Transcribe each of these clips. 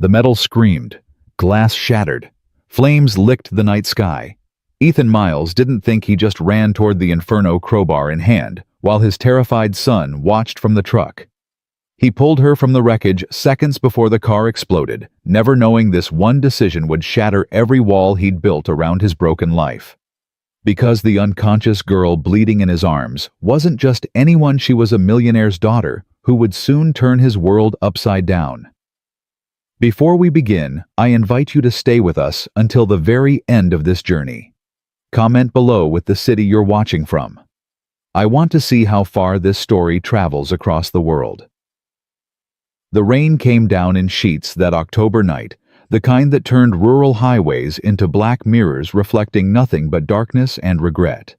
The metal screamed. Glass shattered. Flames licked the night sky. Ethan Miles didn't think he just ran toward the inferno, crowbar in hand, while his terrified son watched from the truck. He pulled her from the wreckage seconds before the car exploded, never knowing this one decision would shatter every wall he'd built around his broken life. Because the unconscious girl bleeding in his arms wasn't just anyone, she was a millionaire's daughter who would soon turn his world upside down. Before we begin, I invite you to stay with us until the very end of this journey. Comment below with the city you're watching from. I want to see how far this story travels across the world. The rain came down in sheets that October night, the kind that turned rural highways into black mirrors reflecting nothing but darkness and regret.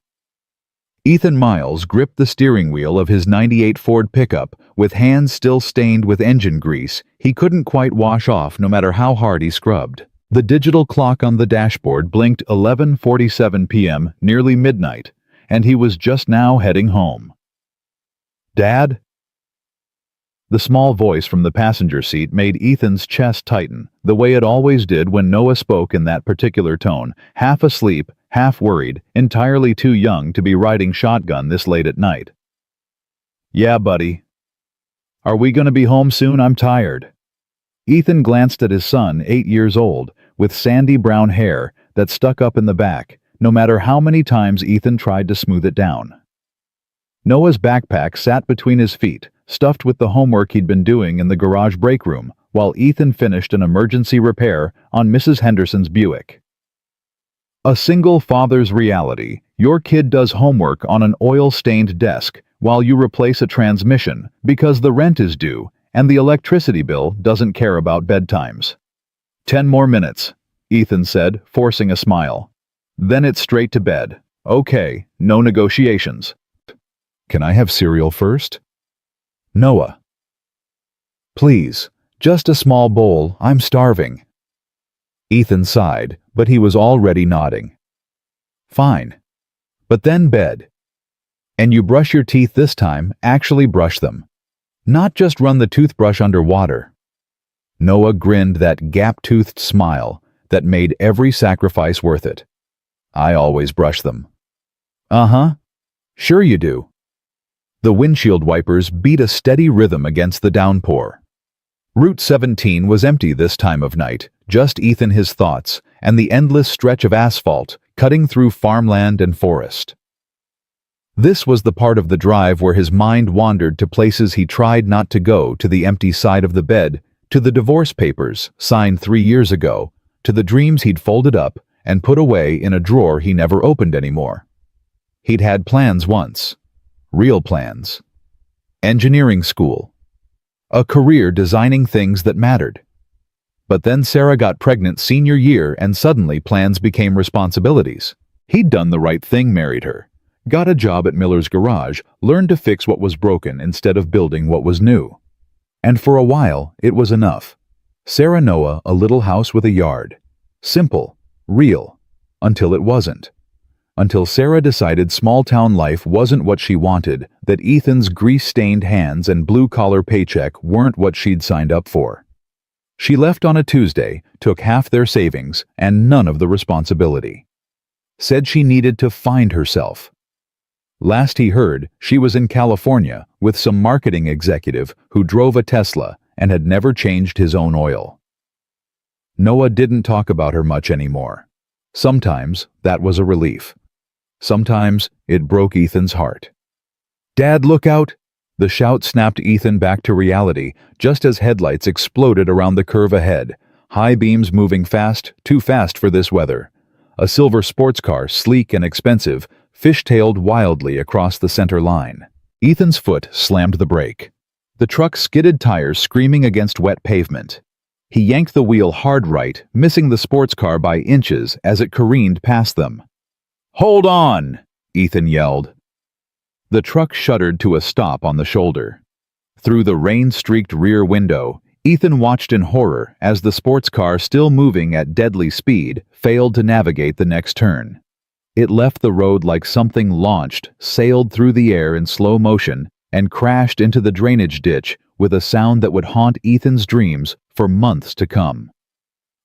Ethan Miles gripped the steering wheel of his '98 Ford pickup with hands still stained with engine grease he couldn't quite wash off no matter how hard he scrubbed. The digital clock on the dashboard blinked 11:47 p.m., nearly midnight, and he was just now heading home. "Dad?" The small voice from the passenger seat made Ethan's chest tighten, the way it always did when Noah spoke in that particular tone, half asleep, half worried, entirely too young to be riding shotgun this late at night. "Yeah, buddy. Are we going to be home soon? I'm tired." Ethan glanced at his son, 8 years old, with sandy brown hair that stuck up in the back, no matter how many times Ethan tried to smooth it down. Noah's backpack sat between his feet, stuffed with the homework he'd been doing in the garage break room, while Ethan finished an emergency repair on Mrs. Henderson's Buick. A single father's reality: your kid does homework on an oil-stained desk while you replace a transmission because the rent is due and the electricity bill doesn't care about bedtimes. 10 more minutes, Ethan said, forcing a smile. Then it's straight to bed. Okay, no negotiations. Can I have cereal first? Noah. Please, just a small bowl, I'm starving. Ethan sighed, but he was already nodding. Fine. But then bed. And you brush your teeth this time, actually brush them. Not just run the toothbrush under water. Noah grinned that gap-toothed smile that made every sacrifice worth it. I always brush them. Uh-huh. Sure you do. The windshield wipers beat a steady rhythm against the downpour. Route 17 was empty this time of night, just Ethan, his thoughts, and the endless stretch of asphalt cutting through farmland and forest. This was the part of the drive where his mind wandered to places he tried not to go, to the empty side of the bed, to the divorce papers signed 3 years ago, to the dreams he'd folded up and put away in a drawer he never opened anymore. He'd had plans once. Real plans. Engineering school. A career designing things that mattered. But then Sarah got pregnant senior year and suddenly plans became responsibilities. He'd done the right thing, married her. Got a job at Miller's garage, learned to fix what was broken instead of building what was new. And for a while, it was enough. Sarah, Noah, a little house with a yard. Simple, real, until it wasn't. Until Sarah decided small-town life wasn't what she wanted, that Ethan's grease-stained hands and blue-collar paycheck weren't what she'd signed up for. She left on a Tuesday, took half their savings, and none of the responsibility. Said she needed to find herself. Last he heard, she was in California with some marketing executive who drove a Tesla and had never changed his own oil. Noah didn't talk about her much anymore. Sometimes that was a relief. Sometimes it broke Ethan's heart. "Dad, look out!" The shout snapped Ethan back to reality just as headlights exploded around the curve ahead, high beams moving fast, too fast for this weather. A silver sports car, sleek and expensive, fishtailed wildly across the center line. Ethan's foot slammed the brake. The truck skidded, tires screaming against wet pavement. He yanked the wheel hard right, missing the sports car by inches as it careened past them. "Hold on!" Ethan yelled. The truck shuddered to a stop on the shoulder. Through the rain-streaked rear window, Ethan watched in horror as the sports car, still moving at deadly speed, failed to navigate the next turn. It left the road like something launched, sailed through the air in slow motion, and crashed into the drainage ditch with a sound that would haunt Ethan's dreams for months to come.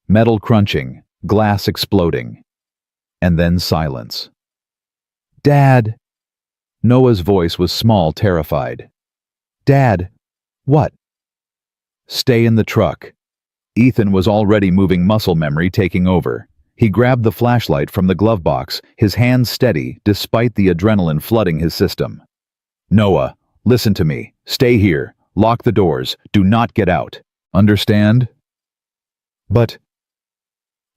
Metal crunching, glass exploding, and then silence. "Dad!" Noah's voice was small, terrified. "Dad, what?" "Stay in the truck." Ethan was already moving, muscle memory taking over. He grabbed the flashlight from the glove box, his hands steady despite the adrenaline flooding his system. "Noah, listen to me. Stay here. Lock the doors. Do not get out. Understand?" "But,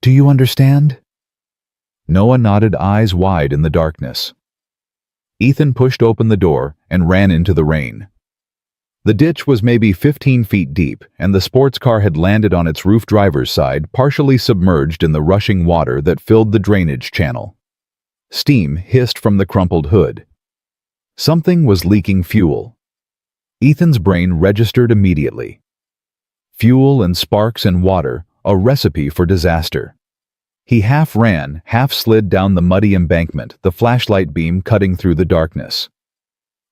do you understand?" Noah nodded, eyes wide in the darkness. Ethan pushed open the door and ran into the rain. The ditch was maybe 15 feet deep, and the sports car had landed on its roof driver's side, partially submerged in the rushing water that filled the drainage channel. Steam hissed from the crumpled hood. Something was leaking fuel. Ethan's brain registered immediately. Fuel and sparks and water, a recipe for disaster. He half ran, half slid down the muddy embankment, the flashlight beam cutting through the darkness.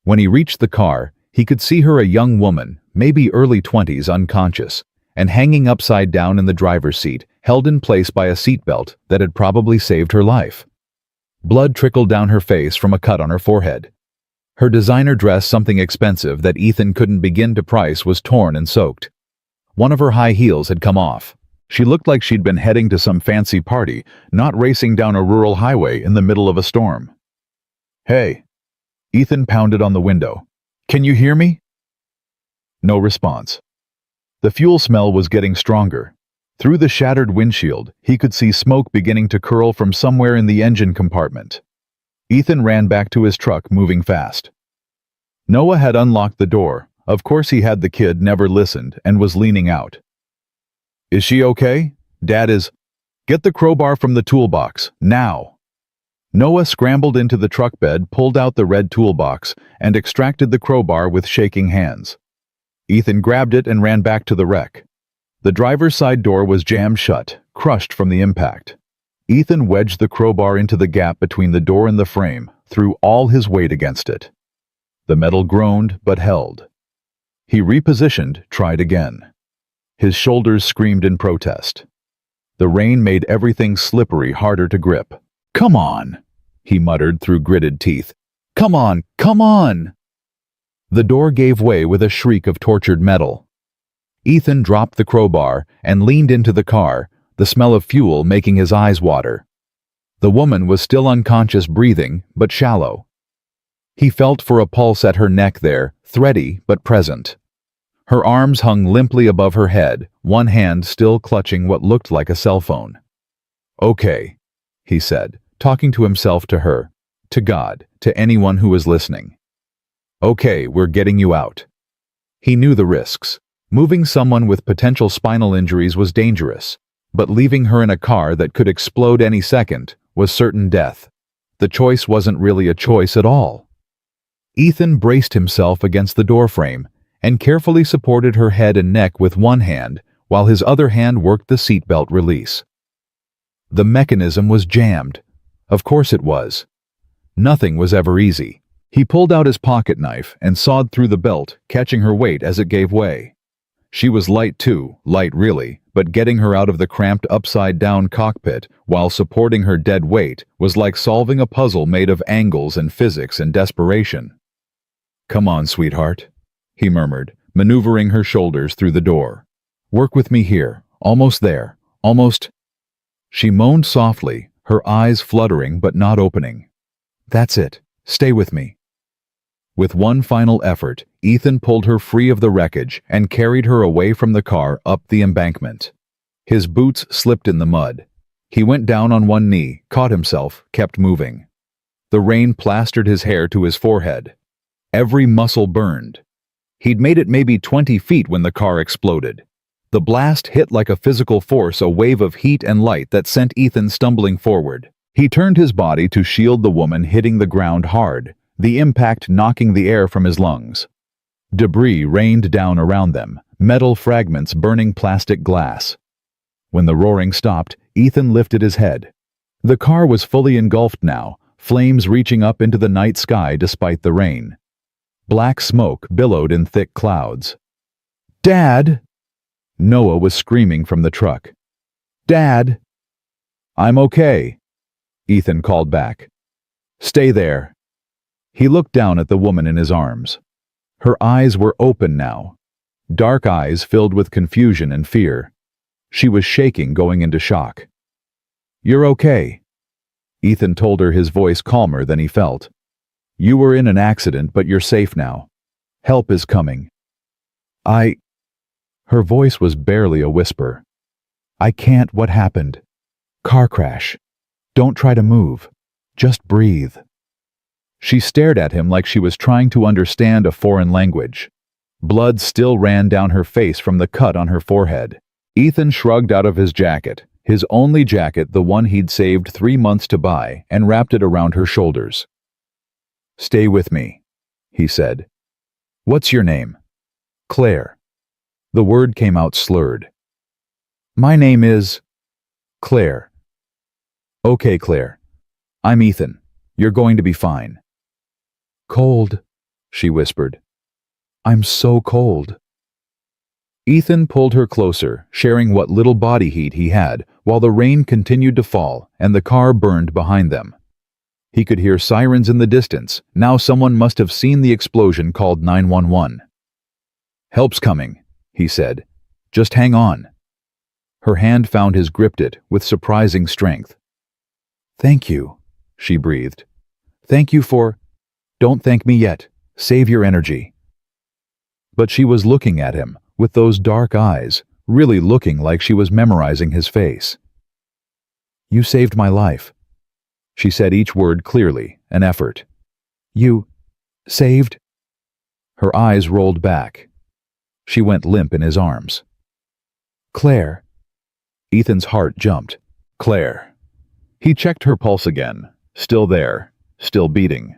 When he reached the car, he could see her, a young woman, maybe early 20s, unconscious, and hanging upside down in the driver's seat, held in place by a seatbelt that had probably saved her life. Blood trickled down her face from a cut on her forehead. Her designer dress, something expensive that Ethan couldn't begin to price, was torn and soaked. One of her high heels had come off. She looked like she'd been heading to some fancy party, not racing down a rural highway in the middle of a storm. "Hey!" Ethan pounded on the window. "Can you hear me?" No response. The fuel smell was getting stronger. Through the shattered windshield, he could see smoke beginning to curl from somewhere in the engine compartment. Ethan ran back to his truck, moving fast. Noah had unlocked the door. Of course he had. The kid never listened and was leaning out. "Is she okay? Dad is—" "Get the crowbar from the toolbox, now!" Noah scrambled into the truck bed, pulled out the red toolbox, and extracted the crowbar with shaking hands. Ethan grabbed it and ran back to the wreck. The driver's side door was jammed shut, crushed from the impact. Ethan wedged the crowbar into the gap between the door and the frame, threw all his weight against it. The metal groaned but held. He repositioned, tried again. His shoulders screamed in protest. The rain made everything slippery, harder to grip. "Come on," he muttered through gritted teeth. "Come on, come on!" The door gave way with a shriek of tortured metal. Ethan dropped the crowbar and leaned into the car, the smell of fuel making his eyes water. The woman was still unconscious, breathing, but shallow. He felt for a pulse at her neck there, thready but present. Her arms hung limply above her head, one hand still clutching what looked like a cell phone. "Okay," he said, talking to himself, to her, to God, to anyone who was listening. "Okay, we're getting you out." He knew the risks. Moving someone with potential spinal injuries was dangerous, but leaving her in a car that could explode any second was certain death. The choice wasn't really a choice at all. Ethan braced himself against the doorframe and carefully supported her head and neck with one hand, while his other hand worked the seatbelt release. The mechanism was jammed. Of course it was. Nothing was ever easy. He pulled out his pocket knife and sawed through the belt, catching her weight as it gave way. She was light too, light really, but getting her out of the cramped upside-down cockpit while supporting her dead weight was like solving a puzzle made of angles and physics and desperation. "Come on, sweetheart," he murmured, maneuvering her shoulders through the door. "Work with me here. Almost there. Almost—" She moaned softly, her eyes fluttering but not opening. "That's it. Stay with me." With one final effort, Ethan pulled her free of the wreckage and carried her away from the car up the embankment. His boots slipped in the mud. He went down on one knee, caught himself, kept moving. The rain plastered his hair to his forehead. Every muscle burned. He'd made it maybe 20 feet when the car exploded. The blast hit like a physical force, a wave of heat and light that sent Ethan stumbling forward. He turned his body to shield the woman, hitting the ground hard, the impact knocking the air from his lungs. Debris rained down around them, metal fragments burning plastic glass. When the roaring stopped, Ethan lifted his head. The car was fully engulfed now, flames reaching up into the night sky despite the rain. Black smoke billowed in thick clouds. Dad! Noah was screaming from the truck. Dad! I'm okay, Ethan called back. Stay there. He looked down at the woman in his arms. Her eyes were open now, dark eyes filled with confusion and fear. She was shaking, going into shock. You're okay, Ethan told her, his voice calmer than he felt. You were in an accident, but you're safe now. Help is coming. Her voice was barely a whisper. I can't. What happened? Car crash. Don't try to move. Just breathe. She stared at him like she was trying to understand a foreign language. Blood still ran down her face from the cut on her forehead. Ethan shrugged out of his jacket, his only jacket, the one he'd saved 3 months to buy, and wrapped it around her shoulders. Stay with me, he said. What's your name? Claire. The word came out slurred. My name is... Claire. Okay, Claire. I'm Ethan. You're going to be fine. Cold, she whispered. I'm so cold. Ethan pulled her closer, sharing what little body heat he had, while the rain continued to fall and the car burned behind them. He could hear sirens in the distance. Now someone must have seen the explosion, called 911. Help's coming, he said. Just hang on. Her hand found his, gripped it with surprising strength. Thank you, she breathed. Thank you for... Don't thank me yet. Save your energy. But she was looking at him, with those dark eyes, really looking like she was memorizing his face. You saved my life. She said each word clearly, an effort. You... saved? Her eyes rolled back. She went limp in his arms. Claire. Ethan's heart jumped. Claire. He checked her pulse again. Still there. Still beating.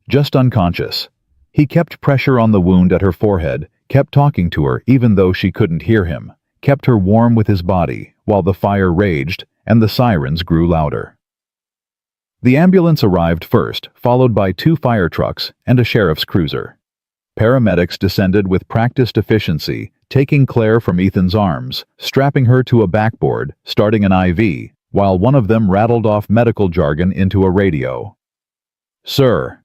Just unconscious. He kept pressure on the wound at her forehead, kept talking to her even though she couldn't hear him, kept her warm with his body while the fire raged and the sirens grew louder. The ambulance arrived first, followed by 2 fire trucks and a sheriff's cruiser. Paramedics descended with practiced efficiency, taking Claire from Ethan's arms, strapping her to a backboard, starting an IV, while one of them rattled off medical jargon into a radio. Sir.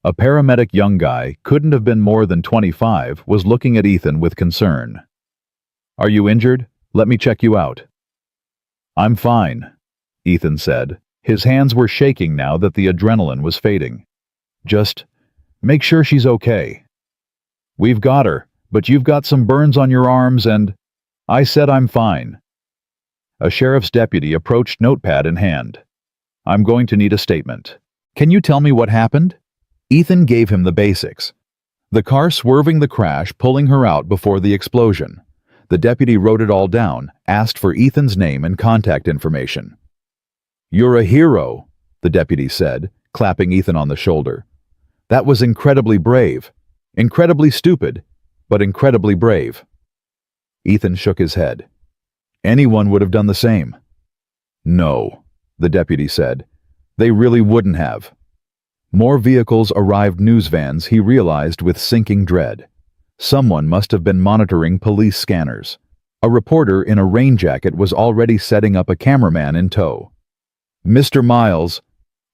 A paramedic, young guy, couldn't have been more than 25, was looking at Ethan with concern. Are you injured? Let me check you out. I'm fine, Ethan said. His hands were shaking now that the adrenaline was fading. Just make sure she's okay. We've got her, but you've got some burns on your arms and... I said I'm fine. A sheriff's deputy approached, notepad in hand. I'm going to need a statement. Can you tell me what happened? Ethan gave him the basics. The car swerving the crash, pulling her out before the explosion. The deputy wrote it all down, asked for Ethan's name and contact information. You're a hero, the deputy said, clapping Ethan on the shoulder. That was incredibly brave. Incredibly stupid, but incredibly brave. Ethan shook his head. Anyone would have done the same. No, the deputy said. They really wouldn't have. More vehicles arrived, news vans, he realized with sinking dread. Someone must have been monitoring police scanners. A reporter in a rain jacket was already setting up a cameraman in tow. Mr. Miles,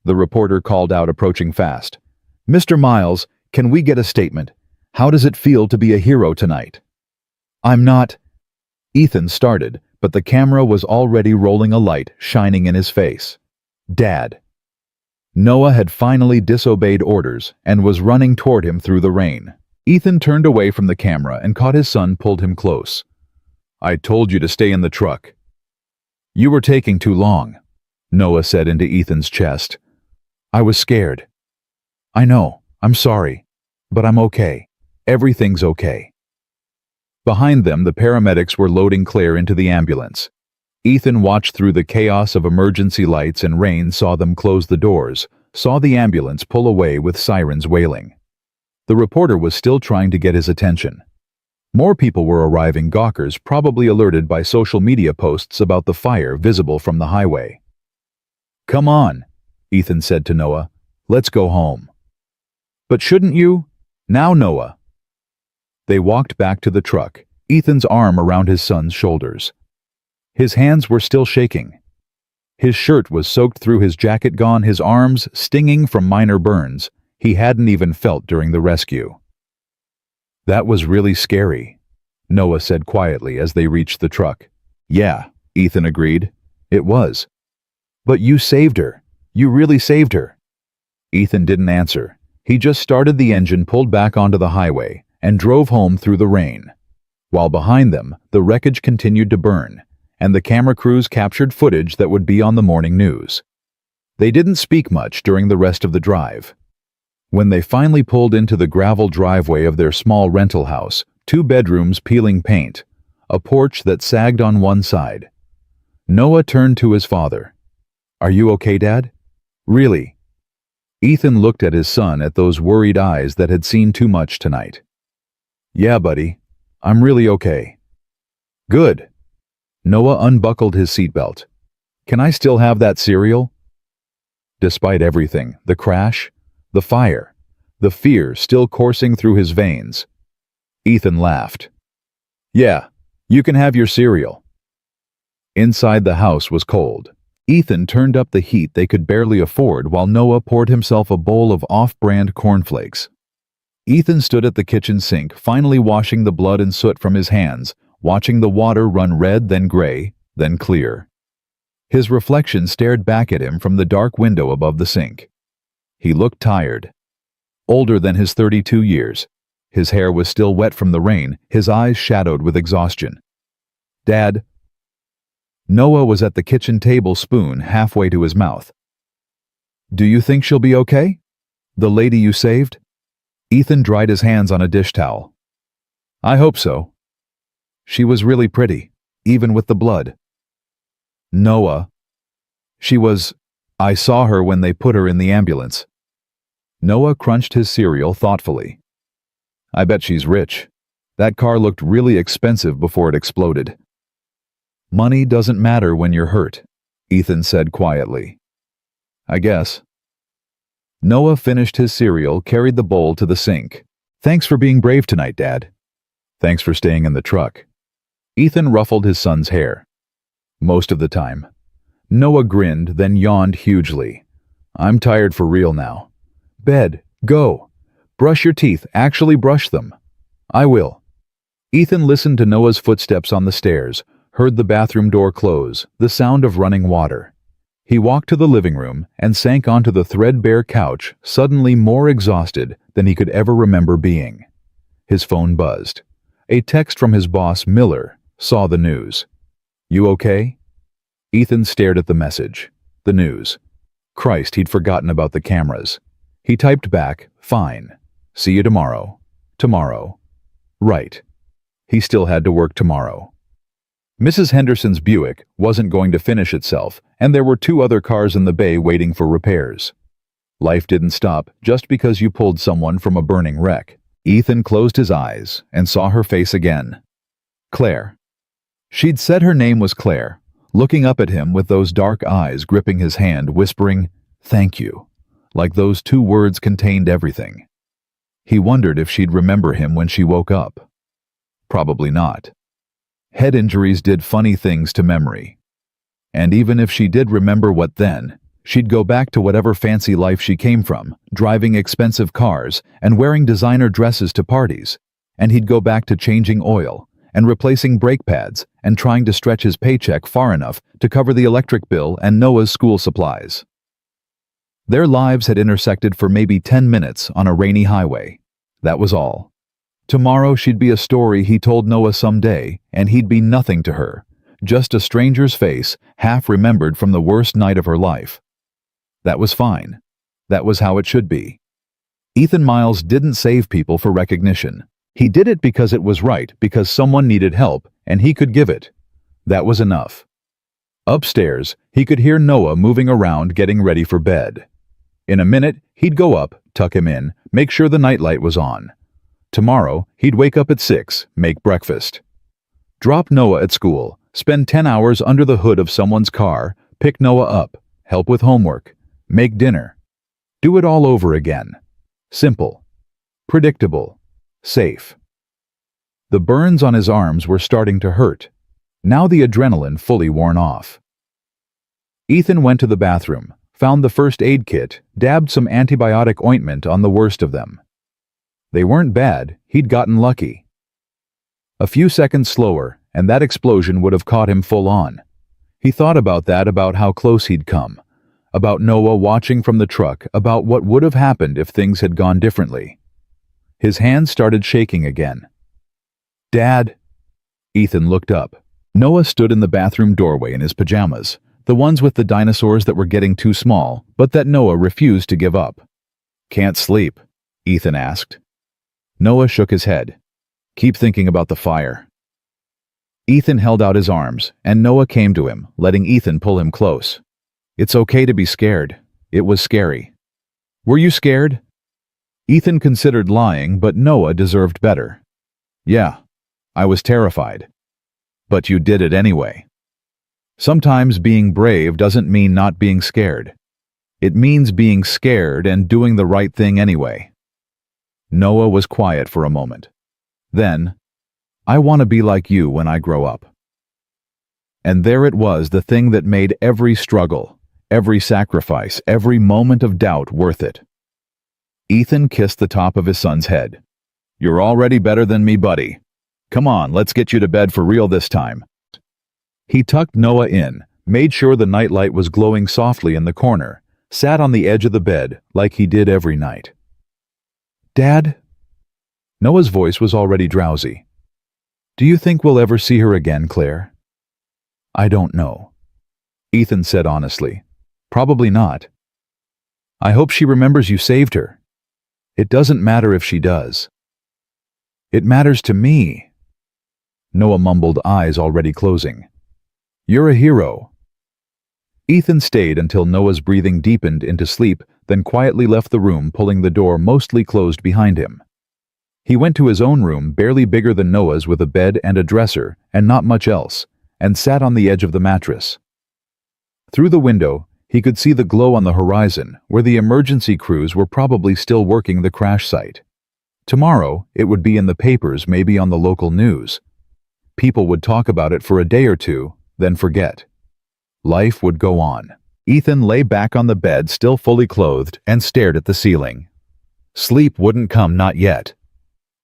the reporter called out, approaching fast. Mr. Miles, can we get a statement? How does it feel to be a hero tonight? I'm not... Ethan started, but the camera was already rolling, a light shining in his face. Dad. Noah had finally disobeyed orders and was running toward him through the rain. Ethan turned away from the camera and caught his son, pulled him close. I told you to stay in the truck. You were taking too long, Noah said into Ethan's chest. I was scared. I know, I'm sorry, but I'm okay. Everything's okay. Behind them, the paramedics were loading Claire into the ambulance. Ethan watched through the chaos of emergency lights and rain, saw them close the doors, saw the ambulance pull away with sirens wailing. The reporter was still trying to get his attention. More people were arriving, gawkers probably alerted by social media posts about the fire visible from the highway. Come on, Ethan said to Noah. Let's go home. But shouldn't you? Now, Noah. They walked back to the truck, Ethan's arm around his son's shoulders. His hands were still shaking. His shirt was soaked through his jacket, gone, his arms stinging from minor burns he hadn't even felt during the rescue. "That was really scary," Noah said quietly as they reached the truck. "Yeah," Ethan agreed. "It was." "But you saved her. You really saved her." Ethan didn't answer. He just started the engine, pulled back onto the highway, and drove home through the rain. While behind them, the wreckage continued to burn, and the camera crews captured footage that would be on the morning news. They didn't speak much during the rest of the drive. When they finally pulled into the gravel driveway of their small rental house, 2 bedrooms peeling paint, a porch that sagged on one side, Noah turned to his father. "Are you okay, Dad? Really?" Ethan looked at his son, at those worried eyes that had seen too much tonight. "Yeah, buddy. I'm really okay." "Good." Noah unbuckled his seatbelt. "Can I still have that cereal?" Despite everything, the crash, the fire, the fear still coursing through his veins, Ethan laughed. "Yeah, you can have your cereal." Inside the house was cold. Ethan turned up the heat they could barely afford while Noah poured himself a bowl of off-brand cornflakes. Ethan stood at the kitchen sink, finally washing the blood and soot from his hands, watching the water run red, then gray, then clear. His reflection stared back at him from the dark window above the sink. He looked tired. Older than his 32 years. His hair was still wet from the rain, his eyes shadowed with exhaustion. "Dad." Noah was at the kitchen table, spoon halfway to his mouth. "Do you think she'll be okay? The lady you saved?" Ethan dried his hands on a dish towel. "I hope so. She was really pretty, even with the blood." "Noah." "She was. I saw her when they put her in the ambulance." Noah crunched his cereal thoughtfully. "I bet she's rich. That car looked really expensive before it exploded." "Money doesn't matter when you're hurt," Ethan said quietly. "I guess." Noah finished his cereal, carried the bowl to the sink. "Thanks for being brave tonight, Dad." "Thanks for staying in the truck." Ethan ruffled his son's hair. "Most of the time." Noah grinned, then yawned hugely. "I'm tired for real now." "Bed, go. Brush your teeth, actually brush them." "I will." Ethan listened to Noah's footsteps on the stairs, heard the bathroom door close, the sound of running water. He walked to the living room and sank onto the threadbare couch, suddenly more exhausted than he could ever remember being. His phone buzzed. A text from his boss, Miller, saw the news. "You okay?" Ethan stared at the message. The news. Christ, he'd forgotten about the cameras. He typed back, "Fine. See you tomorrow." Tomorrow. Right. He still had to work tomorrow. Mrs. Henderson's Buick wasn't going to finish itself, and there were 2 other cars in the bay waiting for repairs. Life didn't stop just because you pulled someone from a burning wreck. Ethan closed his eyes and saw her face again. Claire. She'd said her name was Claire, looking up at him with those dark eyes, gripping his hand, whispering, "Thank you," like those 2 words contained everything. He wondered if she'd remember him when she woke up. Probably not. Head injuries did funny things to memory. And even if she did remember, what then? She'd go back to whatever fancy life she came from, driving expensive cars and wearing designer dresses to parties. And he'd go back to changing oil and replacing brake pads and trying to stretch his paycheck far enough to cover the electric bill and Noah's school supplies. Their lives had intersected for maybe 10 minutes on a rainy highway. That was all. Tomorrow she'd be a story he told Noah someday, and he'd be nothing to her, just a stranger's face, half remembered from the worst night of her life. That was fine. That was how it should be. Ethan Miles didn't save people for recognition. He did it because it was right, because someone needed help, and he could give it. That was enough. Upstairs, he could hear Noah moving around, getting ready for bed. In a minute, he'd go up, tuck him in, make sure the nightlight was on. Tomorrow, he'd wake up at 6, make breakfast. Drop Noah at school, spend 10 hours under the hood of someone's car, pick Noah up, help with homework, make dinner. Do it all over again. Simple. Predictable. Safe. The burns on his arms were starting to hurt. Now the adrenaline fully worn off. Ethan went to the bathroom, found the first aid kit, dabbed some antibiotic ointment on the worst of them. They weren't bad, he'd gotten lucky. A few seconds slower, and that explosion would have caught him full on. He thought about that, about how close he'd come, about Noah watching from the truck, about what would have happened if things had gone differently. His hands started shaking again. "Dad?" Ethan looked up. Noah stood in the bathroom doorway in his pajamas, the ones with the dinosaurs that were getting too small, but that Noah refused to give up. "Can't sleep?" Ethan asked. Noah shook his head. "Keep thinking about the fire." Ethan held out his arms, and Noah came to him, letting Ethan pull him close. "It's okay to be scared. It was scary." "Were you scared?" Ethan considered lying, but Noah deserved better. "Yeah, I was terrified. But you did it anyway." Sometimes being brave doesn't mean not being scared. It means being scared and doing the right thing anyway. Noah was quiet for a moment. Then, "I want to be like you when I grow up." And there it was, the thing that made every struggle, every sacrifice, every moment of doubt worth it. Ethan kissed the top of his son's head. "You're already better than me, buddy. Come on, let's get you to bed for real this time." He tucked Noah in, made sure the nightlight was glowing softly in the corner, sat on the edge of the bed like he did every night. "Dad?" Noah's voice was already drowsy. "Do you think we'll ever see her again, Claire?" "I don't know," Ethan said honestly. "Probably not. I hope she remembers you saved her. It doesn't matter if she does. It matters to me." Noah mumbled, eyes already closing. "You're a hero." Ethan stayed until Noah's breathing deepened into sleep, then quietly left the room, pulling the door mostly closed behind him. He went to his own room, barely bigger than Noah's, with a bed and a dresser, and not much else, and sat on the edge of the mattress. Through the window, he could see the glow on the horizon, where the emergency crews were probably still working the crash site. Tomorrow, it would be in the papers, maybe on the local news. People would talk about it for a day or two, then forget. Life would go on. Ethan lay back on the bed, still fully clothed, and stared at the ceiling. Sleep wouldn't come, not yet.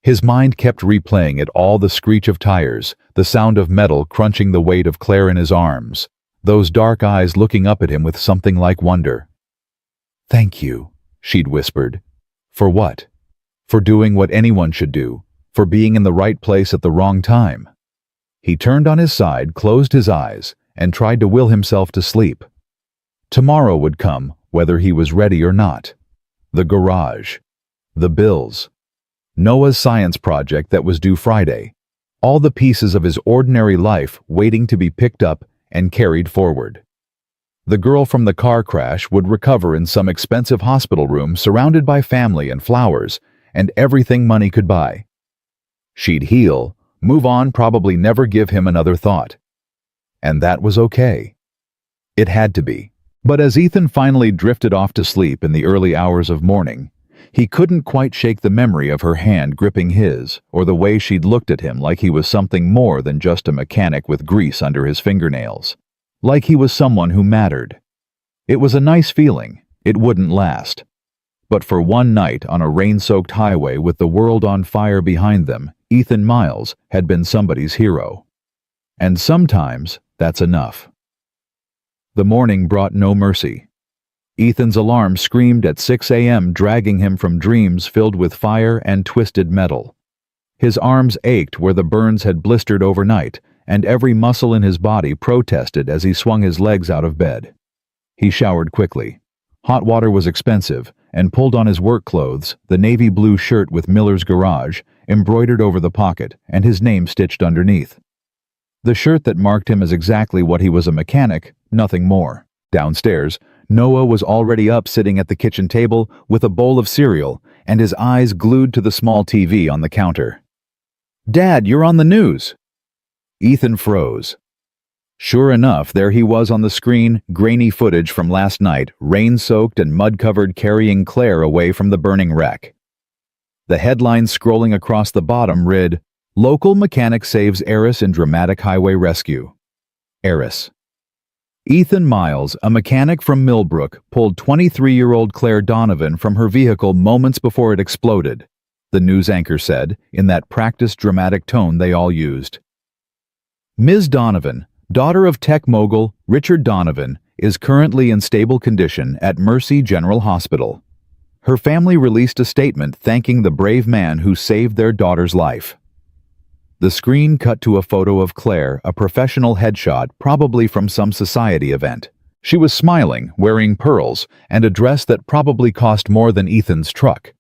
His mind kept replaying it all, the screech of tires, the sound of metal crunching, the weight of Claire in his arms, those dark eyes looking up at him with something like wonder. "Thank you," she'd whispered. "For what? For doing what anyone should do, for being in the right place at the wrong time." He turned on his side, closed his eyes, and tried to will himself to sleep. Tomorrow would come, whether he was ready or not. The garage. The bills. Noah's science project that was due Friday. All the pieces of his ordinary life waiting to be picked up and carried forward. The girl from the car crash would recover in some expensive hospital room, surrounded by family and flowers and everything money could buy. She'd heal, move on, probably never give him another thought. And that was okay. It had to be. But as Ethan finally drifted off to sleep in the early hours of morning, he couldn't quite shake the memory of her hand gripping his, or the way she'd looked at him like he was something more than just a mechanic with grease under his fingernails. Like he was someone who mattered. It was a nice feeling. It wouldn't last. But for one night on a rain-soaked highway with the world on fire behind them, Ethan Miles had been somebody's hero. And sometimes that's enough. The morning brought no mercy. Ethan's alarm screamed at 6 a.m., dragging him from dreams filled with fire and twisted metal. His arms ached where the burns had blistered overnight, and every muscle in his body protested as he swung his legs out of bed. He showered quickly. Hot water was expensive, and pulled on his work clothes, the navy blue shirt with Miller's Garage, embroidered over the pocket, and his name stitched underneath. The shirt that marked him as exactly what he was, a mechanic, nothing more. Downstairs, Noah was already up, sitting at the kitchen table with a bowl of cereal and his eyes glued to the small TV on the counter. "Dad, you're on the news." Ethan froze. Sure enough, there he was on the screen, grainy footage from last night, rain-soaked and mud-covered, carrying Claire away from the burning wreck. The headline scrolling across the bottom read, Local mechanic saves heiress in dramatic highway rescue. Heiress. Ethan Miles, a mechanic from Millbrook, pulled 23-year-old Claire Donovan from her vehicle moments before it exploded, the news anchor said, in that practiced dramatic tone they all used. Ms. Donovan, daughter of tech mogul Richard Donovan, is currently in stable condition at Mercy General Hospital. Her family released a statement thanking the brave man who saved their daughter's life. The screen cut to a photo of Claire, a professional headshot, probably from some society event. She was smiling, wearing pearls, and a dress that probably cost more than Ethan's truck.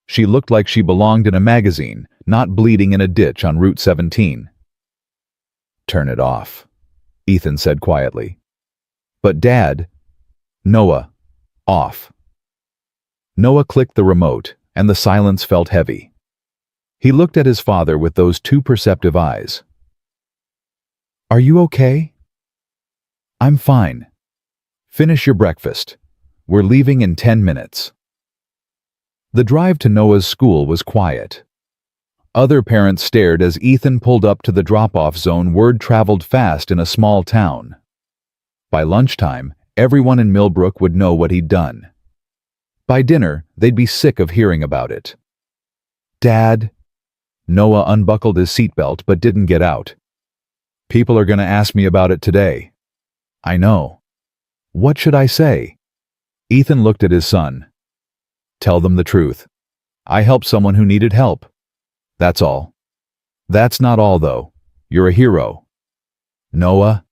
She looked like she belonged in a magazine, not bleeding in a ditch on Route 17. "Turn it off," Ethan said quietly. "But Dad..." "Noah, off." Noah clicked the remote, and the silence felt heavy. He looked at his father with those two perceptive eyes. "Are you okay?" "I'm fine. Finish your breakfast. We're leaving in 10 minutes." The drive to Noah's school was quiet. Other parents stared as Ethan pulled up to the drop-off zone. Word traveled fast in a small town. By lunchtime, everyone in Millbrook would know what he'd done. By dinner, they'd be sick of hearing about it. "Dad..." Noah unbuckled his seatbelt but didn't get out. "People are going to ask me about it today." "I know. What should I say?" Ethan looked at his son. "Tell them the truth. I helped someone who needed help. That's all." "That's not all, though. You're a hero." "Noah..."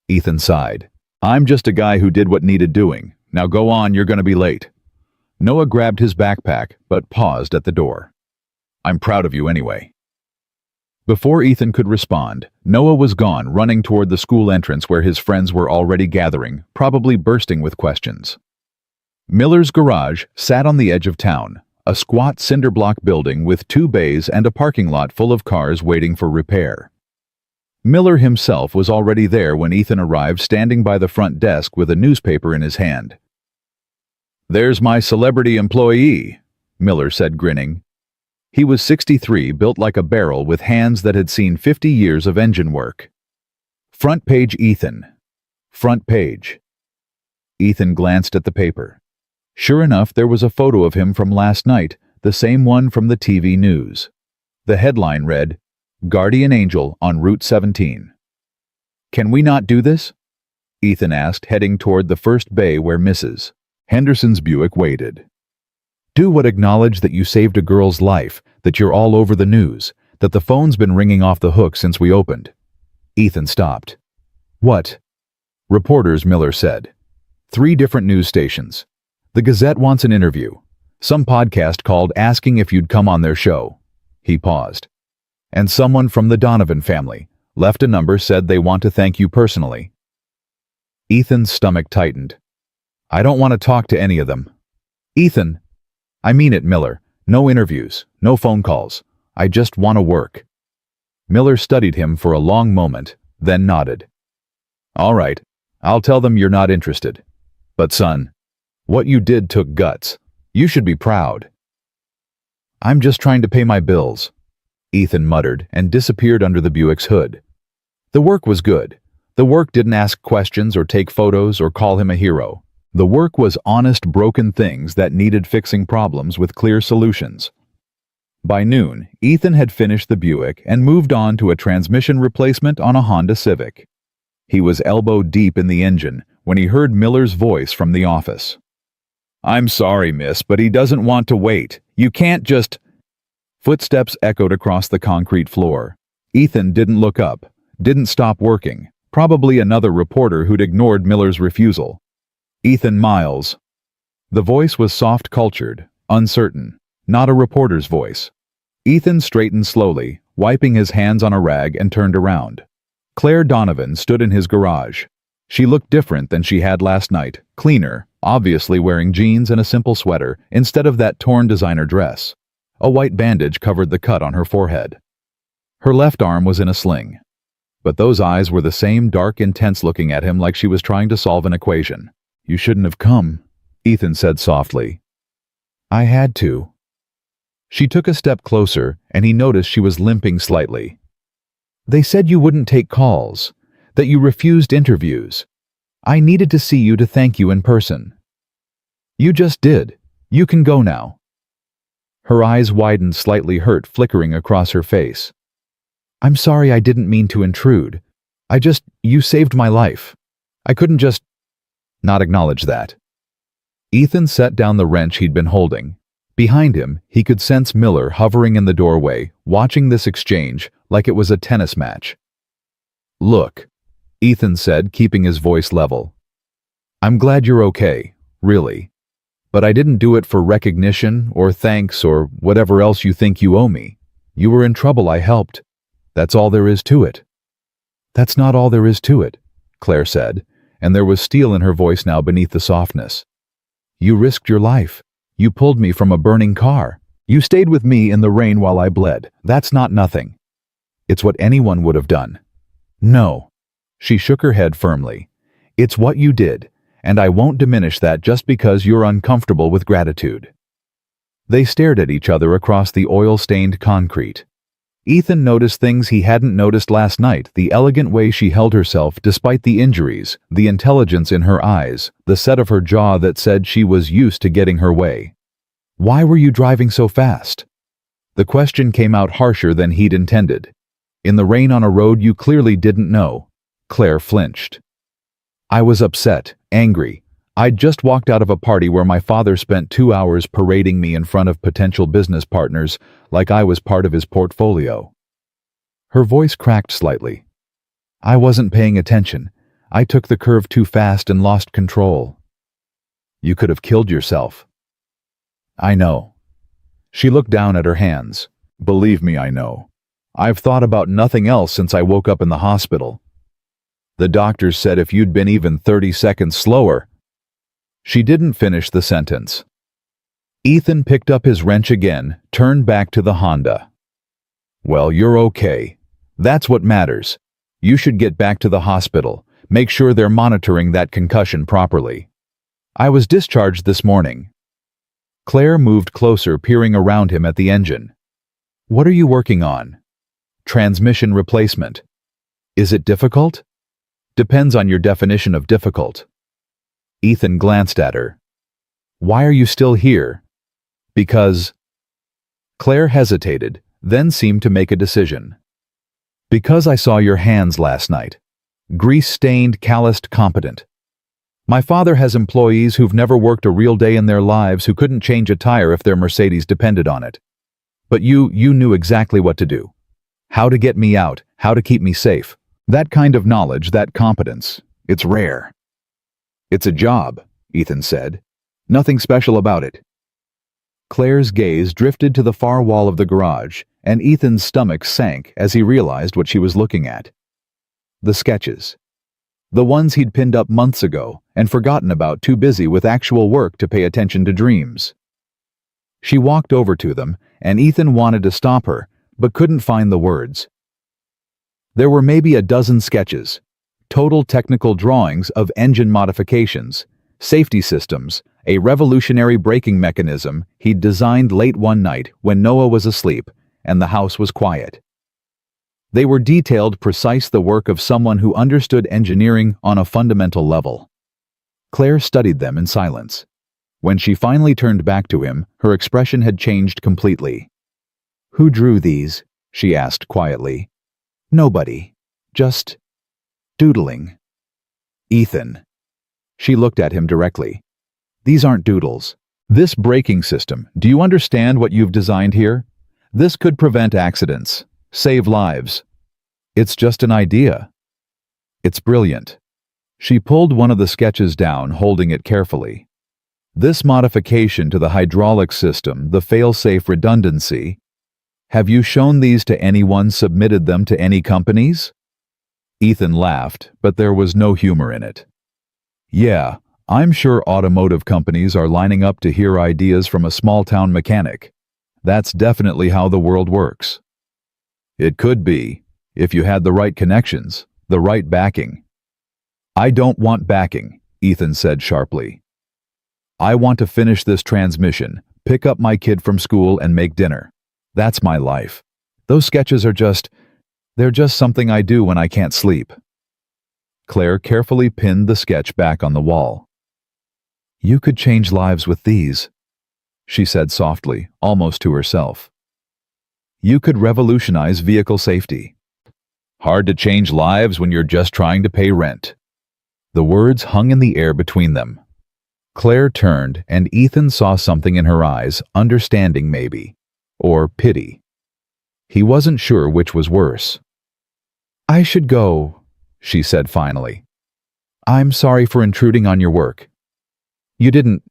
Ethan sighed. "I'm just a guy who did what needed doing. Now go on, you're going to be late." Noah grabbed his backpack, but paused at the door. "I'm proud of you anyway." Before Ethan could respond, Noah was gone, running toward the school entrance where his friends were already gathering, probably bursting with questions. Miller's garage sat on the edge of town, a squat cinder-block building with 2 bays and a parking lot full of cars waiting for repair. Miller himself was already there when Ethan arrived, standing by the front desk with a newspaper in his hand. "There's my celebrity employee," Miller said, grinning. He was 63, built like a barrel with hands that had seen 50 years of engine work. "Front page Ethan. Front page." Ethan glanced at the paper. Sure enough, there was a photo of him from last night, the same one from the TV news. The headline read, "Guardian Angel on Route 17. "Can we not do this?" Ethan asked, heading toward the first bay where Mrs. Henderson's Buick waited. "Do what? Acknowledge that you saved a girl's life, that you're all over the news, that the phone's been ringing off the hook since we opened." Ethan stopped. "What?" "Reporters," Miller said. 3 different news stations. The Gazette wants an interview. Some podcast called asking if you'd come on their show." He paused. "And someone from the Donovan family left a number, said they want to thank you personally." Ethan's stomach tightened. "I don't want to talk to any of them." "Ethan..." "I mean it, Miller. No interviews, no phone calls. I just want to work." Miller studied him for a long moment, then nodded. "All right, I'll tell them you're not interested. But son, what you did took guts. You should be proud." "I'm just trying to pay my bills," Ethan muttered and disappeared under the Buick's hood. The work was good. The work didn't ask questions or take photos or call him a hero. The work was honest, broken things that needed fixing, problems with clear solutions. By noon, Ethan had finished the Buick and moved on to a transmission replacement on a Honda Civic. He was elbow deep in the engine when he heard Miller's voice from the office. "I'm sorry, miss, but he doesn't want to wait. You can't just..." Footsteps echoed across the concrete floor. Ethan didn't look up, didn't stop working. Probably another reporter who'd ignored Miller's refusal. "Ethan Miles." The voice was soft, cultured, uncertain, not a reporter's voice. Ethan straightened slowly, wiping his hands on a rag, and turned around. Claire Donovan stood in his garage. She looked different than she had last night, cleaner, obviously wearing jeans and a simple sweater instead of that torn designer dress. A white bandage covered the cut on her forehead. Her left arm was in a sling. But those eyes were the same, dark, intense, looking at him like she was trying to solve an equation. "You shouldn't have come," Ethan said softly. "I had to." She took a step closer, and he noticed she was limping slightly. They said you wouldn't take calls, that you refused interviews. I needed to see you to thank you in person. You just did. You can go now. Her eyes widened slightly, hurt flickering across her face. I'm sorry, I didn't mean to intrude. You saved my life. I couldn't just not acknowledge that. Ethan set down the wrench he'd been holding. Behind him, he could sense Miller hovering in the doorway, watching this exchange like it was a tennis match. Look, Ethan said, keeping his voice level. I'm glad you're okay, really. But I didn't do it for recognition or thanks or whatever else you think you owe me. You were in trouble, I helped. That's all there is to it. That's not all there is to it, Claire said, and there was steel in her voice now beneath the softness. You risked your life. You pulled me from a burning car. You stayed with me in the rain while I bled. That's not nothing. It's what anyone would have done. No. She shook her head firmly. It's what you did, and I won't diminish that just because you're uncomfortable with gratitude. They stared at each other across the oil-stained concrete. Ethan noticed things he hadn't noticed last night, the elegant way she held herself despite the injuries, the intelligence in her eyes, the set of her jaw that said she was used to getting her way. Why were you driving so fast? The question came out harsher than he'd intended. In the rain on a road you clearly didn't know. Claire flinched. I was upset, angry. I'd just walked out of a party where my father spent 2 hours parading me in front of potential business partners like I was part of his portfolio. Her voice cracked slightly. I wasn't paying attention. I took the curve too fast and lost control. You could have killed yourself. I know. She looked down at her hands. Believe me, I know. I've thought about nothing else since I woke up in the hospital. The doctors said if you'd been even 30 seconds slower. She didn't finish the sentence. Ethan picked up his wrench again, turned back to the Honda. Well, you're okay. That's what matters. You should get back to the hospital. Make sure they're monitoring that concussion properly. I was discharged this morning. Claire moved closer, peering around him at the engine. What are you working on? Transmission replacement. Is it difficult? Depends on your definition of difficult. Ethan glanced at her. Why are you still here? Because... Claire hesitated, then seemed to make a decision. Because I saw your hands last night. Grease-stained, calloused, competent. My father has employees who've never worked a real day in their lives who couldn't change a tire if their Mercedes depended on it. But you knew exactly what to do. How to get me out, how to keep me safe. That kind of knowledge, that competence, it's rare. It's a job, Ethan said. Nothing special about it. Claire's gaze drifted to the far wall of the garage, and Ethan's stomach sank as he realized what she was looking at. The sketches. The ones he'd pinned up months ago and forgotten about, too busy with actual work to pay attention to dreams. She walked over to them, and Ethan wanted to stop her, but couldn't find the words. There were maybe a dozen sketches. Total technical drawings of engine modifications, safety systems, a revolutionary braking mechanism he'd designed late one night when Noah was asleep and the house was quiet. They were detailed, precise, the work of someone who understood engineering on a fundamental level. Claire studied them in silence. When she finally turned back to him, her expression had changed completely. Who drew these? She asked quietly. Nobody. Just... doodling. Ethan. She looked at him directly. These aren't doodles. This braking system, do you understand what you've designed here? This could prevent accidents, save lives. It's just an idea. It's brilliant. She pulled one of the sketches down, holding it carefully. This modification to the hydraulic system, the fail-safe redundancy, have you shown these to anyone, submitted them to any companies? Ethan laughed, but there was no humor in it. Yeah, I'm sure automotive companies are lining up to hear ideas from a small-town mechanic. That's definitely how the world works. It could be, if you had the right connections, the right backing. I don't want backing, Ethan said sharply. I want to finish this transmission, pick up my kid from school and make dinner. That's my life. Those sketches are they're just something I do when I can't sleep." Claire carefully pinned the sketch back on the wall. "You could change lives with these," she said softly, almost to herself. "You could revolutionize vehicle safety." "Hard to change lives when you're just trying to pay rent." The words hung in the air between them. Claire turned, and Ethan saw something in her eyes, understanding maybe, or pity. He wasn't sure which was worse. "I should go," she said finally. "I'm sorry for intruding on your work." "You didn't—"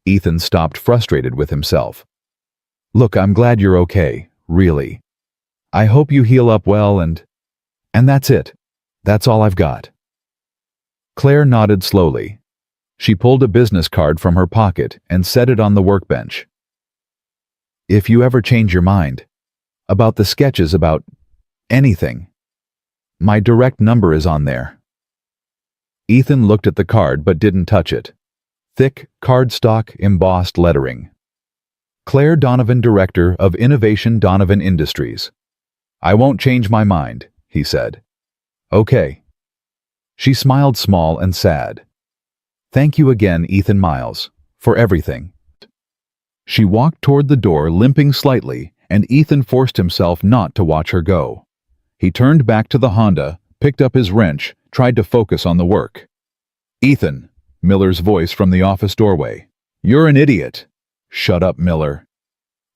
Ethan stopped, frustrated with himself. "Look, I'm glad you're okay, really. I hope you heal up well and that's it. That's all I've got." Claire nodded slowly. She pulled a business card from her pocket and set it on the workbench. "If you ever change your mind about the sketches, about anything, my direct number is on there." Ethan looked at the card but didn't touch it. Thick, cardstock, embossed lettering. Claire Donovan, Director of Innovation, Donovan Industries. "I won't change my mind," he said. "Okay." She smiled, small and sad. "Thank you again, Ethan Miles, for everything." She walked toward the door, limping slightly, and Ethan forced himself not to watch her go. He turned back to the Honda, picked up his wrench, tried to focus on the work. "Ethan," Miller's voice from the office doorway. "You're an idiot." "Shut up, Miller.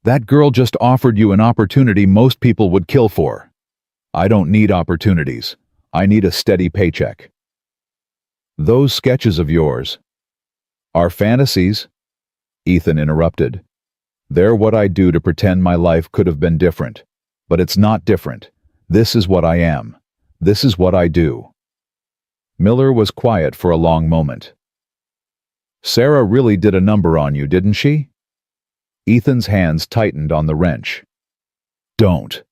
That girl just offered you an opportunity most people would kill for." "I don't need opportunities. I need a steady paycheck." "Those sketches of yours are fantasies," Ethan interrupted. "They're what I do to pretend my life could have been different. But it's not different. This is what I am. This is what I do." Miller was quiet for a long moment. "Sarah really did a number on you, didn't she?" Ethan's hands tightened on the wrench. "Don't.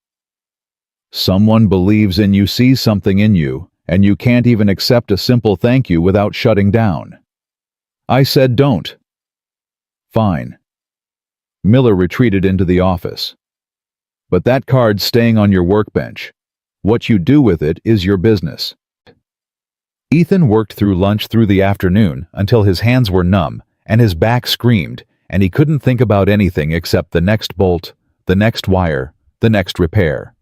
Someone believes in you, sees something in you, and you can't even accept a simple thank you without shutting down." "I said don't." "Fine." Miller retreated into the office. "But that card's staying on your workbench. What you do with it is your business." Ethan worked through lunch through the afternoon until his hands were numb and his back screamed, and he couldn't think about anything except the next bolt, the next wire, the next repair.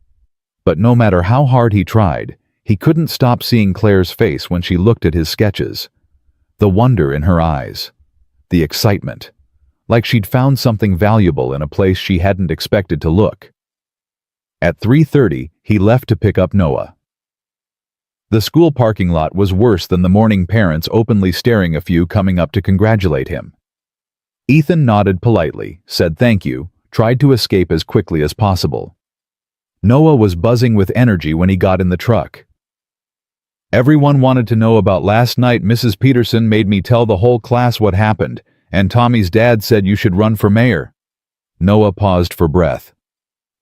But no matter how hard he tried, he couldn't stop seeing Claire's face when she looked at his sketches. The wonder in her eyes. The excitement. Like she'd found something valuable in a place she hadn't expected to look. At 3:30, he left to pick up Noah. The school parking lot was worse than the morning, parents openly staring, a few coming up to congratulate him. Ethan nodded politely, said thank you, tried to escape as quickly as possible. Noah was buzzing with energy when he got in the truck. "Everyone wanted to know about last night. Mrs. Peterson made me tell the whole class what happened, and Tommy's dad said you should run for mayor." Noah paused for breath.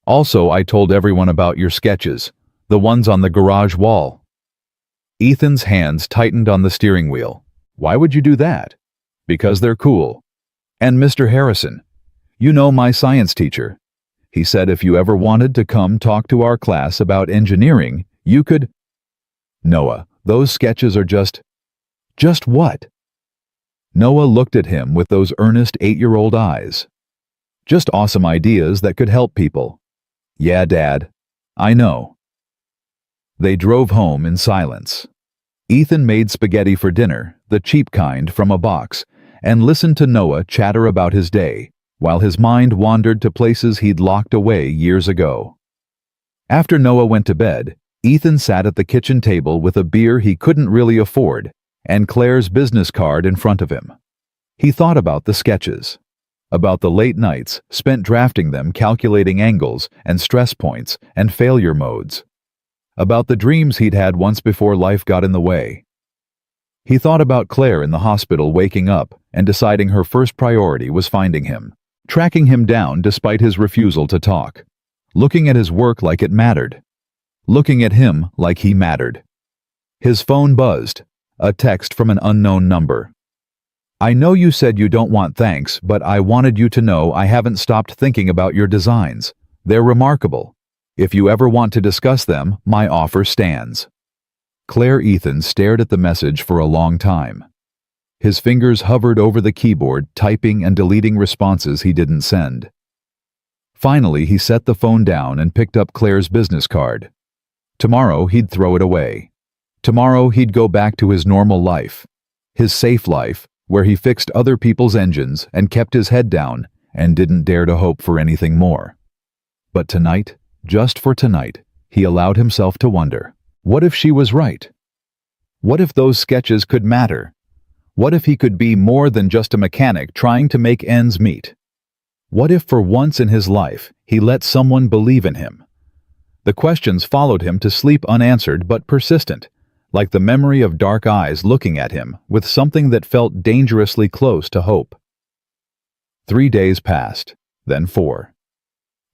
"Also, I told everyone about your sketches, the ones on the garage wall." Ethan's hands tightened on the steering wheel. "Why would you do that?" "Because they're cool. And Mr. Harrison, you know, my science teacher, he said if you ever wanted to come talk to our class about engineering, you could." "Noah, those sketches are just what?" Noah looked at him with those earnest 8-year-old eyes. "Just awesome ideas that could help people." "Yeah, Dad. I know." They drove home in silence. Ethan made spaghetti for dinner, the cheap kind from a box, and listened to Noah chatter about his day, while his mind wandered to places he'd locked away years ago. After Noah went to bed, Ethan sat at the kitchen table with a beer he couldn't really afford and Claire's business card in front of him. He thought about the sketches, about the late nights spent drafting them, calculating angles and stress points and failure modes, about the dreams he'd had once before life got in the way. He thought about Claire in the hospital, waking up and deciding her first priority was finding him, tracking him down despite his refusal to talk, looking at his work like it mattered, looking at him like he mattered. His phone buzzed, a text from an unknown number. I know you said you don't want thanks, but I wanted you to know I haven't stopped thinking about your designs. They're remarkable. If you ever want to discuss them, my offer stands. Claire Ethan stared at the message for a long time. His fingers hovered over the keyboard, typing and deleting responses he didn't send. Finally, he set the phone down and picked up Claire's business card. Tomorrow, he'd throw it away. Tomorrow, he'd go back to his normal life. His safe life, where he fixed other people's engines and kept his head down and didn't dare to hope for anything more. But tonight, just for tonight, he allowed himself to wonder, what if she was right? What if those sketches could matter? What if he could be more than just a mechanic trying to make ends meet? What if for once in his life, he let someone believe in him? The questions followed him to sleep unanswered but persistent, like the memory of dark eyes looking at him with something that felt dangerously close to hope. 3 days passed, then 4.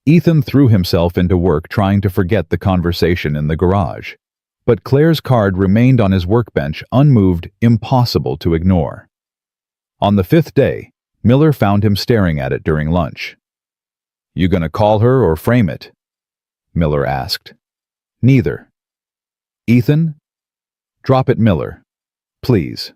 Ethan threw himself into work trying to forget the conversation in the garage. But Claire's card remained on his workbench, unmoved, impossible to ignore. On the 5th day, Miller found him staring at it during lunch. "You gonna call her or frame it?" Miller asked. "Neither." "Ethan?" "Drop it, Miller. Please."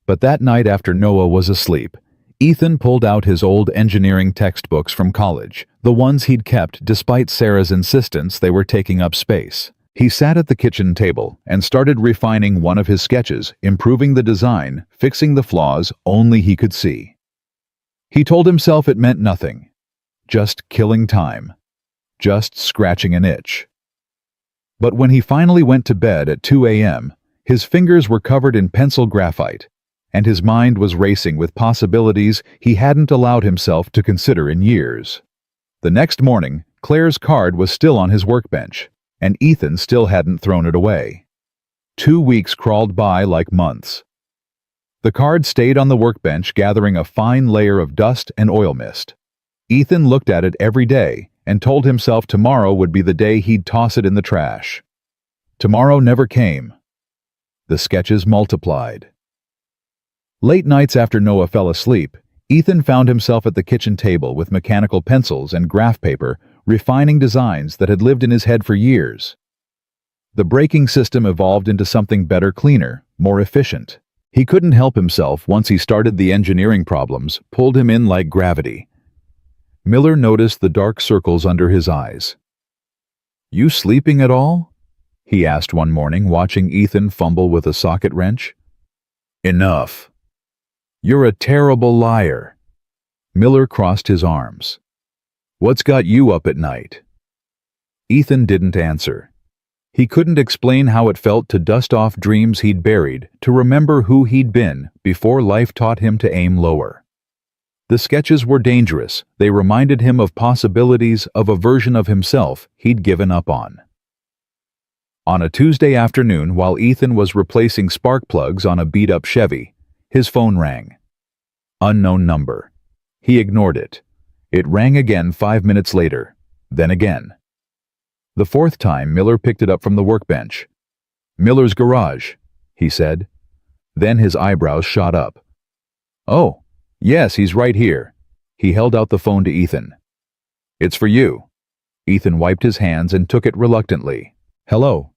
But that night after Noah was asleep, Ethan pulled out his old engineering textbooks from college, the ones he'd kept despite Sarah's insistence they were taking up space. He sat at the kitchen table and started refining one of his sketches, improving the design, fixing the flaws only he could see. He told himself it meant nothing. Just killing time. Just scratching an itch. But when he finally went to bed at 2 a.m., his fingers were covered in pencil graphite, and his mind was racing with possibilities he hadn't allowed himself to consider in years. The next morning, Claire's card was still on his workbench, and Ethan still hadn't thrown it away. 2 weeks crawled by like months. The card stayed on the workbench, gathering a fine layer of dust and oil mist. Ethan looked at it every day and told himself tomorrow would be the day he'd toss it in the trash. Tomorrow never came. The sketches multiplied. Late nights after Noah fell asleep, Ethan found himself at the kitchen table with mechanical pencils and graph paper, refining designs that had lived in his head for years. The braking system evolved into something better, cleaner, more efficient. He couldn't help himself once he started. The engineering problems pulled him in like gravity. Miller noticed the dark circles under his eyes. "You sleeping at all?" he asked one morning, watching Ethan fumble with a socket wrench. "Enough. You're a terrible liar." Miller crossed his arms. "What's got you up at night?" Ethan didn't answer. He couldn't explain how it felt to dust off dreams he'd buried, to remember who he'd been before life taught him to aim lower. The sketches were dangerous. They reminded him of possibilities of a version of himself he'd given up on. On a Tuesday afternoon, while Ethan was replacing spark plugs on a beat-up Chevy, his phone rang. Unknown number. He ignored it. It rang again 5 minutes later, then again. The 4th time, Miller picked it up from the workbench. "Miller's garage," he said. Then his eyebrows shot up. "Oh, yes, he's right here." He held out the phone to Ethan. "It's for you." Ethan wiped his hands and took it reluctantly. "Hello."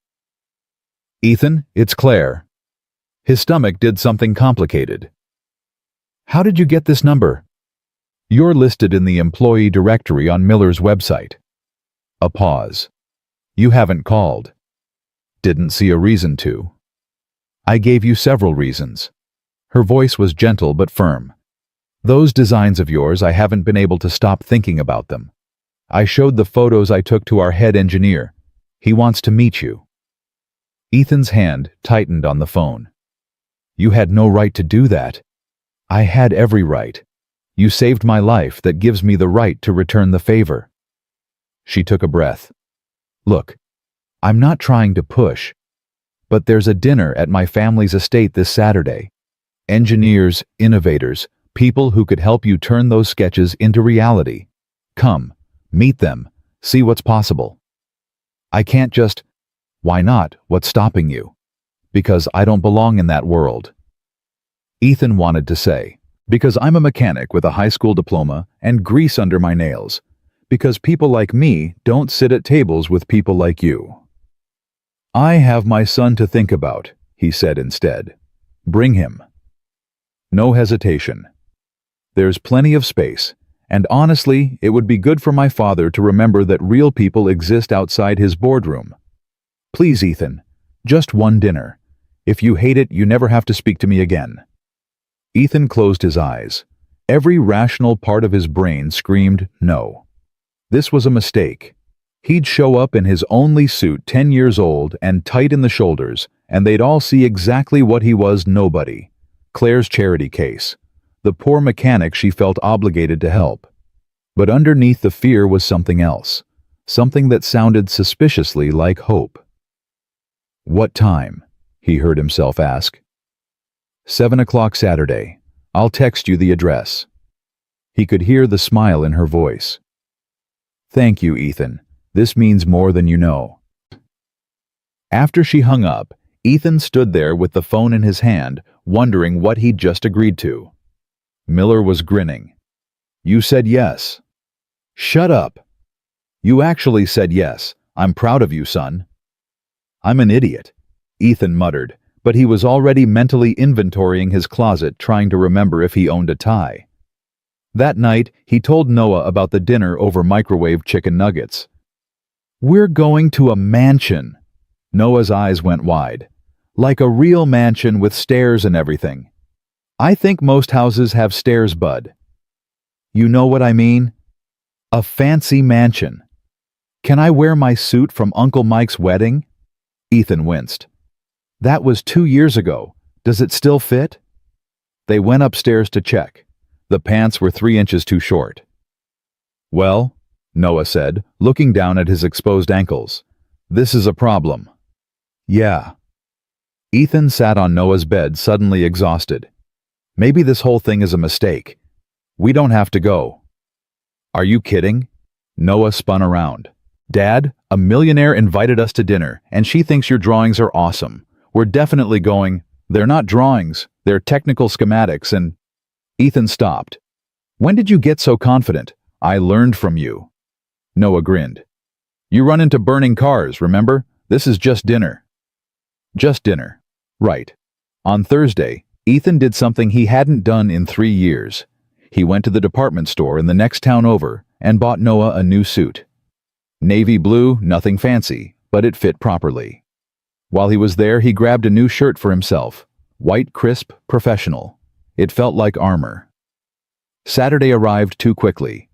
"Ethan, it's Claire." His stomach did something complicated. "How did you get this number?" "You're listed in the employee directory on Miller's website." A pause. "You haven't called." "Didn't see a reason to." "I gave you several reasons." Her voice was gentle but firm. "Those designs of yours, I haven't been able to stop thinking about them. I showed the photos I took to our head engineer. He wants to meet you." Ethan's hand tightened on the phone. "You had no right to do that." "I had every right. You saved my life. That gives me the right to return the favor." She took a breath. "Look, I'm not trying to push, but there's a dinner at my family's estate this Saturday. Engineers, innovators, people who could help you turn those sketches into reality. Come, meet them, see what's possible." "I can't just..." "Why not? What's stopping you?" "Because I don't belong in that world." Ethan wanted to say, because I'm a mechanic with a high school diploma and grease under my nails. Because people like me don't sit at tables with people like you. I have my son to think about, he said instead. Bring him. No hesitation. There's plenty of space, and honestly, it would be good for my father to remember that real people exist outside his boardroom. Please, Ethan, just one dinner. If you hate it, you never have to speak to me again. Ethan closed his eyes. Every rational part of his brain screamed no. This was a mistake. He'd show up in his only suit 10 years old and tight in the shoulders, and they'd all see exactly what he was: nobody. Claire's charity case. The poor mechanic she felt obligated to help. But underneath the fear was something else. Something that sounded suspiciously like hope. What time? He heard himself ask. 7 o'clock Saturday. I'll text you the address. He could hear the smile in her voice. Thank you, Ethan. This means more than you know. After she hung up, Ethan stood there with the phone in his hand, wondering what he'd just agreed to. Miller was grinning. You said yes. Shut up. You actually said yes. I'm proud of you, son. I'm an idiot, Ethan muttered, but he was already mentally inventorying his closet, trying to remember if he owned a tie. That night, he told Noah about the dinner over microwave chicken nuggets. We're going to a mansion. Noah's eyes went wide. Like a real mansion with stairs and everything. I think most houses have stairs, bud. You know what I mean? A fancy mansion. Can I wear my suit from Uncle Mike's wedding? Ethan winced. That was 2 years ago. Does it still fit? They went upstairs to check. The pants were 3 inches too short. Well, Noah said, looking down at his exposed ankles. This is a problem. Yeah. Ethan sat on Noah's bed, suddenly exhausted. Maybe this whole thing is a mistake. We don't have to go. Are you kidding? Noah spun around. Dad, a millionaire invited us to dinner, and she thinks your drawings are awesome. We're definitely going. They're not drawings, they're technical schematics, and... Ethan stopped. When did you get so confident? I learned from you. Noah grinned. You run into burning cars, remember? This is just dinner. Just dinner. Right. On Thursday, Ethan did something he hadn't done in 3 years. He went to the department store in the next town over and bought Noah a new suit. Navy blue, nothing fancy, but it fit properly. While he was there, he grabbed a new shirt for himself. White, crisp, professional. It felt like armor. Saturday arrived too quickly.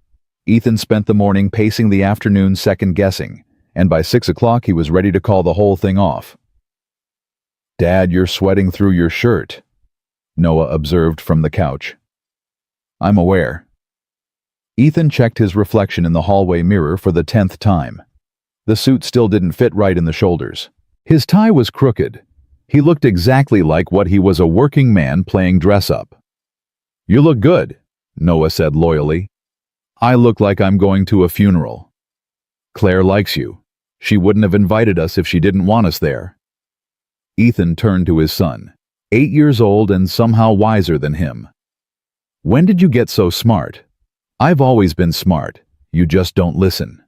Ethan spent the morning pacing the afternoon, second-guessing, and by 6 o'clock he was ready to call the whole thing off. Dad, you're sweating through your shirt, Noah observed from the couch. I'm aware. Ethan checked his reflection in the hallway mirror for the 10th time. The suit still didn't fit right in the shoulders. His tie was crooked. He looked exactly like what he was, a working man playing dress-up. You look good, Noah said loyally. I look like I'm going to a funeral. Claire likes you. She wouldn't have invited us if she didn't want us there. Ethan turned to his son, 8 years old and somehow wiser than him. When did you get so smart? I've always been smart. You just don't listen.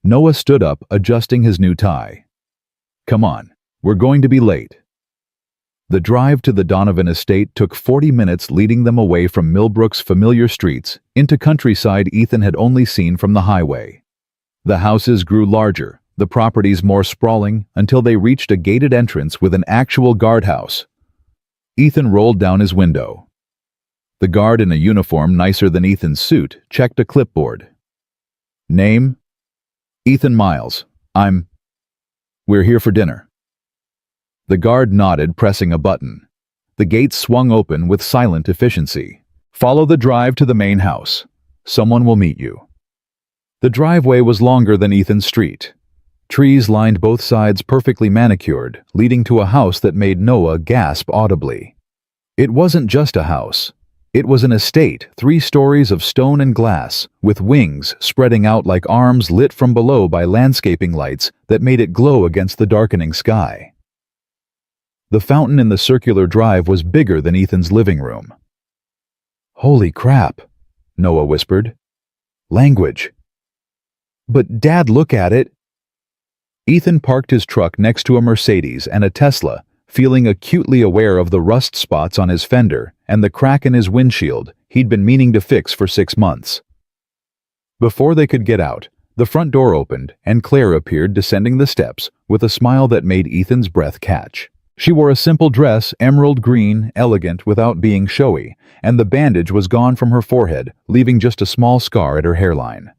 Noah stood up, adjusting his new tie. Come on. We're going to be late. The drive to the Donovan estate took 40 minutes, leading them away from Millbrook's familiar streets into countryside Ethan had only seen from the highway. The houses grew larger, the properties more sprawling, until they reached a gated entrance with an actual guardhouse. Ethan rolled down his window. The guard, in a uniform nicer than Ethan's suit, checked a clipboard. Name? Ethan Miles. We're here for dinner. The guard nodded, pressing a button. The gates swung open with silent efficiency. Follow the drive to the main house. Someone will meet you. The driveway was longer than Ethan's street. Trees lined both sides, perfectly manicured, leading to a house that made Noah gasp audibly. It wasn't just a house. It was an estate, 3 stories of stone and glass, with wings spreading out like arms lit from below by landscaping lights that made it glow against the darkening sky. The fountain in the circular drive was bigger than Ethan's living room. "Holy crap," Noah whispered. "Language." "But Dad, look at it." Ethan parked his truck next to a Mercedes and a Tesla, feeling acutely aware of the rust spots on his fender and the crack in his windshield he'd been meaning to fix for 6 months. Before they could get out, the front door opened and Claire appeared descending the steps with a smile that made Ethan's breath catch. She wore a simple dress, emerald green, elegant without being showy, and the bandage was gone from her forehead, leaving just a small scar at her hairline.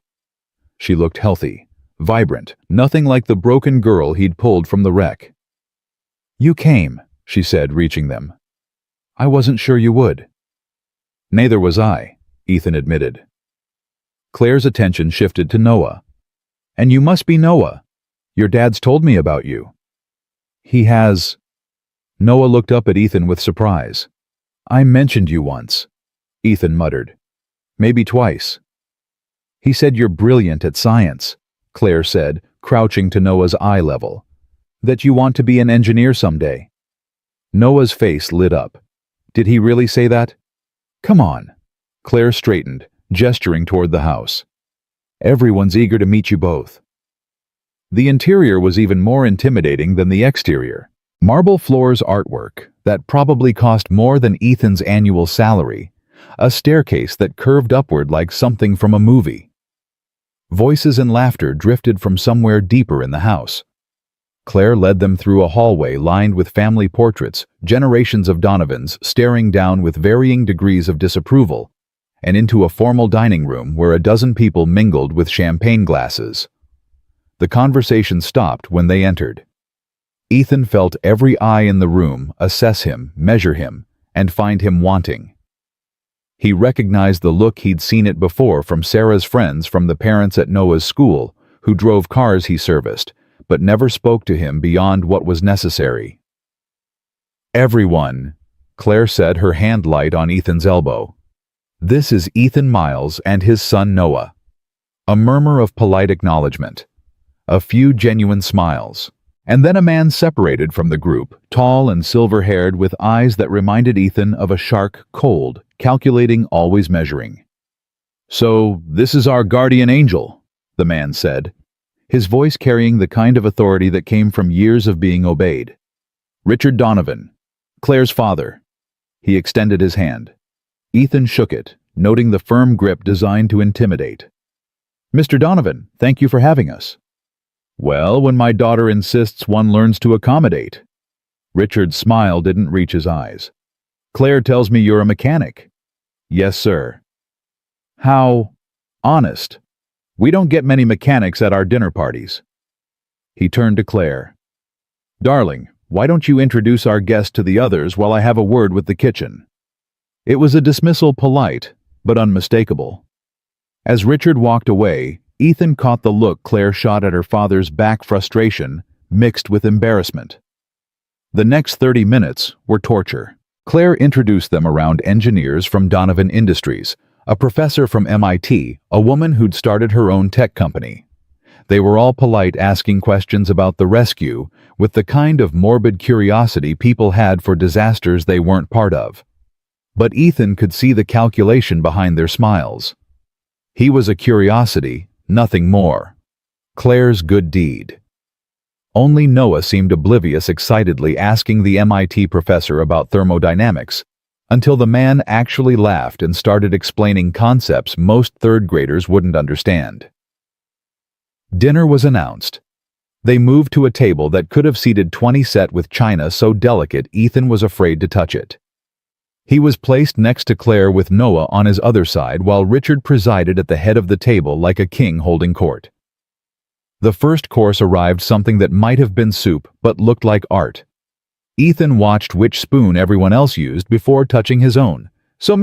She looked healthy, vibrant, nothing like the broken girl he'd pulled from the wreck. "You came," she said, reaching them. "I wasn't sure you would." "Neither was I," Ethan admitted. Claire's attention shifted to Noah. "And you must be Noah. Your dad's told me about you." "He has." Noah looked up at Ethan with surprise. "I mentioned you once," Ethan muttered. "Maybe twice." "He said you're brilliant at science," Claire said, crouching to Noah's eye level. "That you want to be an engineer someday." Noah's face lit up. "Did he really say that?" "Come on." Claire straightened, gesturing toward the house. "Everyone's eager to meet you both." The interior was even more intimidating than the exterior. Marble floors artwork that probably cost more than Ethan's annual salary, a staircase that curved upward like something from a movie. Voices and laughter drifted from somewhere deeper in the house. Claire led them through a hallway lined with family portraits, generations of Donovans staring down with varying degrees of disapproval, and into a formal dining room where a dozen people mingled with champagne glasses. The conversation stopped when they entered. Ethan felt every eye in the room assess him, measure him, and find him wanting. He recognized the look he'd seen it before from Sarah's friends from the parents at Noah's school, who drove cars he serviced, but never spoke to him beyond what was necessary. "Everyone," Claire said, her hand light on Ethan's elbow. "This is Ethan Miles and his son Noah." A murmur of polite acknowledgement. A few genuine smiles. And then a man separated from the group, tall and silver-haired with eyes that reminded Ethan of a shark, cold, calculating, always measuring. "So, this is our guardian angel," the man said, his voice carrying the kind of authority that came from years of being obeyed. "Richard Donovan, Claire's father." He extended his hand. Ethan shook it, noting the firm grip designed to intimidate. "Mr. Donovan, thank you for having us." "Well, when my daughter insists, one learns to accommodate." Richard's smile didn't reach his eyes. "Claire tells me you're a mechanic." "Yes, sir." "How honest. We don't get many mechanics at our dinner parties." He turned to Claire. "Darling, why don't you introduce our guest to the others while I have a word with the kitchen?" It was a dismissal polite, but unmistakable. As Richard walked away, Ethan caught the look Claire shot at her father's back, frustration mixed with embarrassment. The next 30 minutes were torture. Claire introduced them around engineers from Donovan Industries, a professor from MIT, a woman who'd started her own tech company. They were all polite, asking questions about the rescue with the kind of morbid curiosity people had for disasters they weren't part of. But Ethan could see the calculation behind their smiles. He was a curiosity, nothing more. Claire's good deed. Only Noah seemed oblivious, excitedly asking the MIT professor about thermodynamics, until the man actually laughed and started explaining concepts most third graders wouldn't understand. Dinner was announced. They moved to a table that could have seated 20, set with china so delicate Ethan was afraid to touch it. He was placed next to Claire with Noah on his other side while Richard presided at the head of the table like a king holding court. The first course arrived, something that might have been soup but looked like art. Ethan watched which spoon everyone else used before touching his own. "So,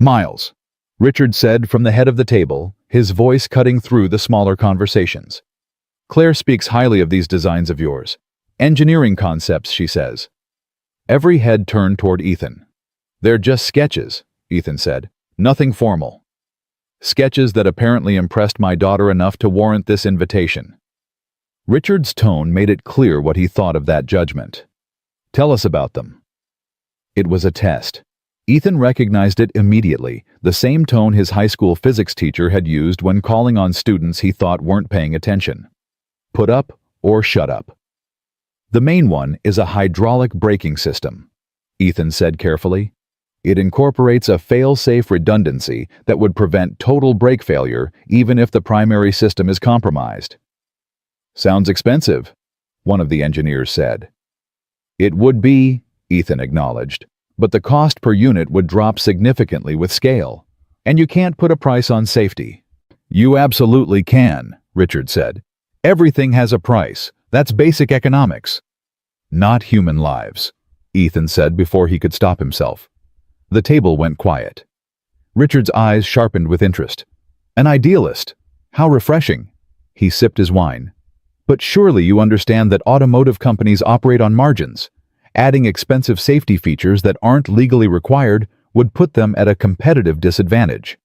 Miles," Richard said from the head of the table, his voice cutting through the smaller conversations. "Claire speaks highly of these designs of yours. Engineering concepts, she says." Every head turned toward Ethan. "They're just sketches," Ethan said. "Nothing formal. Sketches that apparently impressed my daughter enough to warrant this invitation." Richard's tone made it clear what he thought of that judgment. Tell us about them. It was a test. Ethan recognized it immediately, the same tone his high school physics teacher had used when calling on students he thought weren't paying attention. Put up or shut up. The main one is a hydraulic braking system, Ethan said carefully. It incorporates a fail-safe redundancy that would prevent total brake failure even if the primary system is compromised. Sounds expensive, one of the engineers said. It would be, Ethan acknowledged, but the cost per unit would drop significantly with scale. And you can't put a price on safety. You absolutely can, Richard said. Everything has a price. That's basic economics. Not human lives, Ethan said before he could stop himself. The table went quiet. Richard's eyes sharpened with interest. An idealist. How refreshing. He sipped his wine. But surely you understand that automotive companies operate on margins. Adding expensive safety features that aren't legally required would put them at a competitive disadvantage.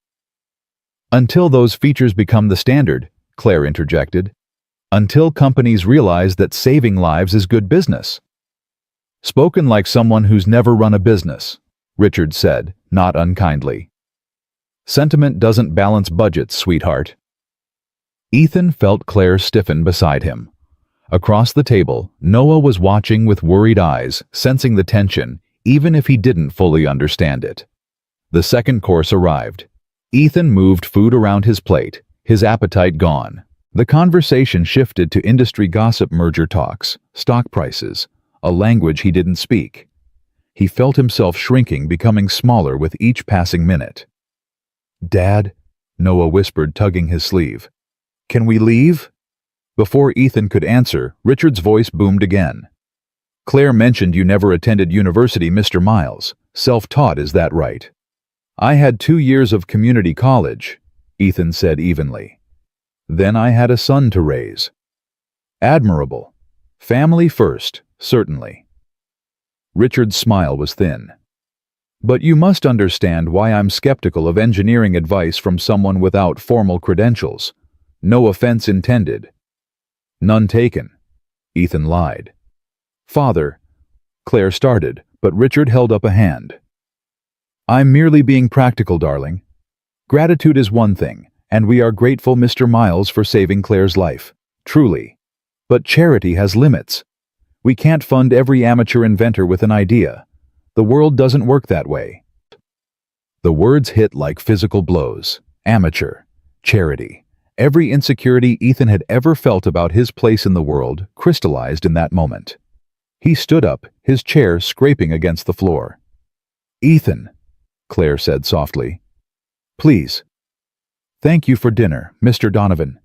Until those features become the standard, Claire interjected. Until companies realize that saving lives is good business. Spoken like someone who's never run a business, Richard said, not unkindly. Sentiment doesn't balance budgets, sweetheart. Ethan felt Claire stiffen beside him. Across the table, Noah was watching with worried eyes, sensing the tension, even if he didn't fully understand it. The second course arrived. Ethan moved food around his plate, his appetite gone. The conversation shifted to industry gossip, merger talks, stock prices, a language he didn't speak. He felt himself shrinking, becoming smaller with each passing minute. "Dad," Noah whispered, tugging his sleeve. "Can we leave?" Before Ethan could answer, Richard's voice boomed again. "Claire mentioned you never attended university, Mr. Miles. Self-taught, is that right?" "I had 2 years of community college," Ethan said evenly. "Then I had a son to raise." "Admirable. Family first, certainly." Richard's smile was thin. "But you must understand why I'm skeptical of engineering advice from someone without formal credentials. No offense intended." "None taken," Ethan lied. "Father," Claire started, but Richard held up a hand. "I'm merely being practical, darling. Gratitude is one thing, and we are grateful, Mr. Miles, for saving Claire's life. Truly. But charity has limits. We can't fund every amateur inventor with an idea. The world doesn't work that way." The words hit like physical blows. Amateur. Charity. Every insecurity Ethan had ever felt about his place in the world crystallized in that moment. He stood up, his chair scraping against the floor. "Ethan," Claire said softly. "Please." "Thank you for dinner, Mr. Donovan,"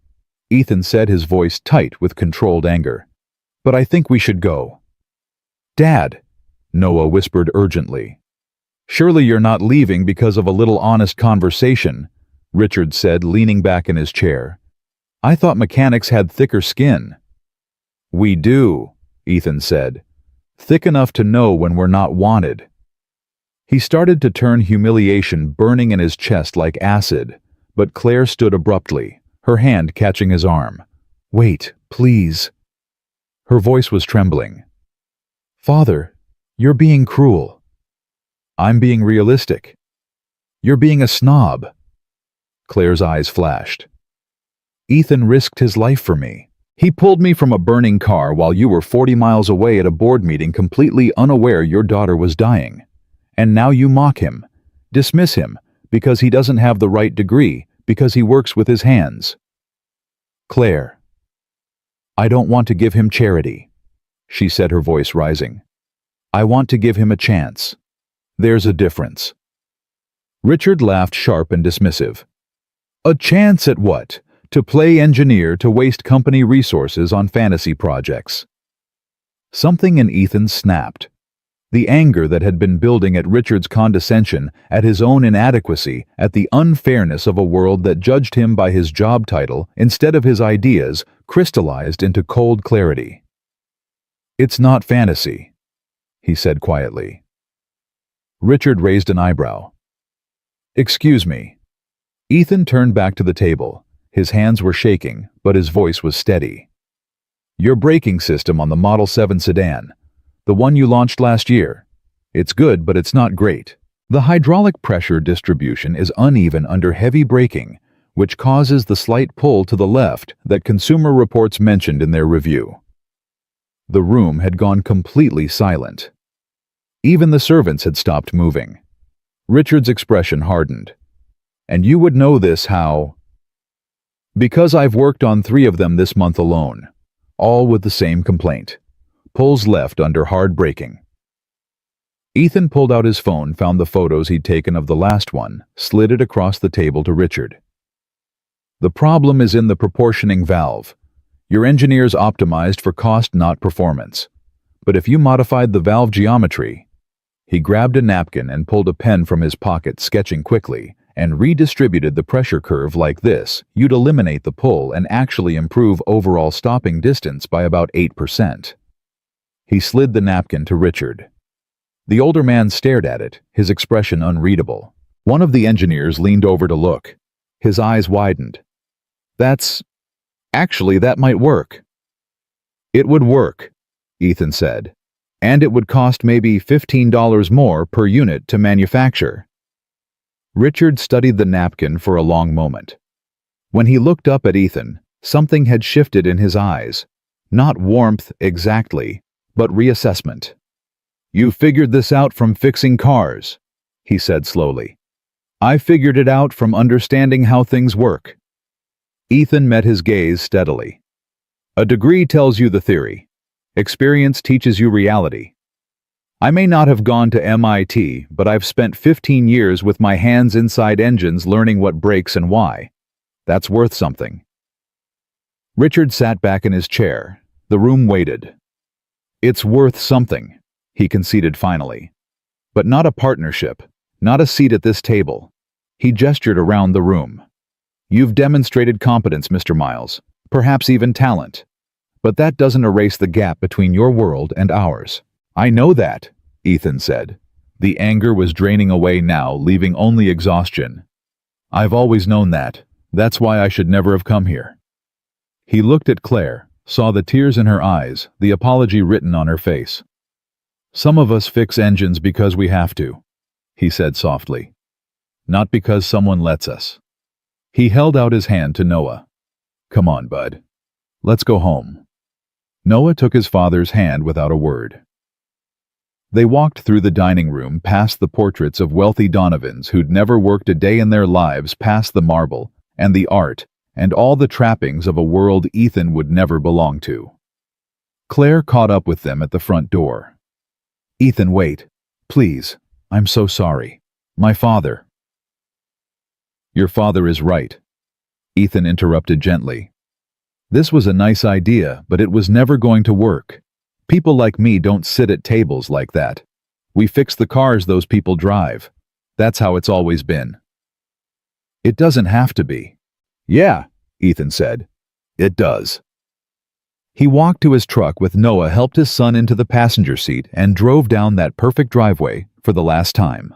Ethan said, his voice tight with controlled anger. "But I think we should go." "Dad," Noah whispered urgently. "Surely you're not leaving because of a little honest conversation," Richard said, leaning back in his chair. "I thought mechanics had thicker skin." "We do," Ethan said. "Thick enough to know when we're not wanted." He started to turn, humiliation burning in his chest like acid, but Claire stood abruptly, her hand catching his arm. "Wait, please." Her voice was trembling. "Father, you're being cruel." "I'm being realistic." "You're being a snob." Claire's eyes flashed. "Ethan risked his life for me. He pulled me from a burning car while you were 40 miles away at a board meeting, completely unaware your daughter was dying. And now you mock him, dismiss him, because he doesn't have the right degree, because he works with his hands." "Claire, I don't want to give him charity," she said, her voice rising. "I want to give him a chance. There's a difference." Richard laughed, sharp and dismissive. "A chance at what? To play engineer, to waste company resources on fantasy projects?" Something in Ethan snapped. The anger that had been building at Richard's condescension, at his own inadequacy, at the unfairness of a world that judged him by his job title instead of his ideas, crystallized into cold clarity. "It's not fantasy," he said quietly. Richard raised an eyebrow. "Excuse me." Ethan turned back to the table. His hands were shaking, but his voice was steady. "Your braking system on the Model 7 sedan. The one you launched last year. It's good, but it's not great. The hydraulic pressure distribution is uneven under heavy braking, which causes the slight pull to the left that Consumer Reports mentioned in their review. The room had gone completely silent. Even the servants had stopped moving. Richard's expression hardened. And you would know this how? Because I've worked on 3 of them this month alone, all with the same complaint. Pulls left under hard braking. Ethan pulled out his phone, found the photos he'd taken of the last one, slid it across the table to Richard. The problem is in the proportioning valve. Your engineers optimized for cost, not performance. But if you modified the valve geometry... He grabbed a napkin and pulled a pen from his pocket, sketching quickly, and redistributed the pressure curve like this, you'd eliminate the pull and actually improve overall stopping distance by about 8%. He slid the napkin to Richard. The older man stared at it, his expression unreadable. One of the engineers leaned over to look. His eyes widened. Actually, that might work. It would work, Ethan said. And it would cost maybe $15 more per unit to manufacture. Richard studied the napkin for a long moment. When he looked up at Ethan, something had shifted in his eyes. Not warmth exactly, but reassessment. You figured this out from fixing cars, he said slowly. I figured it out from understanding how things work. Ethan met his gaze steadily. A degree tells you the theory. Experience teaches you reality. I may not have gone to MIT, but I've spent 15 years with my hands inside engines learning what breaks and why. That's worth something. Richard sat back in his chair. The room waited. It's worth something, he conceded finally. But not a partnership, not a seat at this table. He gestured around the room. You've demonstrated competence, Mr. Miles, perhaps even talent. But that doesn't erase the gap between your world and ours. I know that, Ethan said. The anger was draining away now, leaving only exhaustion. I've always known that. That's why I should never have come here. He looked at Claire, saw the tears in her eyes, the apology written on her face. Some of us fix engines because we have to, he said softly. Not because someone lets us. He held out his hand to Noah. Come on, bud. Let's go home. Noah took his father's hand without a word. They walked through the dining room, past the portraits of wealthy Donovans who'd never worked a day in their lives, past the marble and the art and all the trappings of a world Ethan would never belong to. Claire caught up with them at the front door. Ethan, wait. Please. I'm so sorry. My father. Your father is right, Ethan interrupted gently. This was a nice idea, but it was never going to work. People like me don't sit at tables like that. We fix the cars those people drive. That's how it's always been. It doesn't have to be. Yeah, Ethan said. It does. He walked to his truck with Noah, helped his son into the passenger seat, and drove down that perfect driveway for the last time.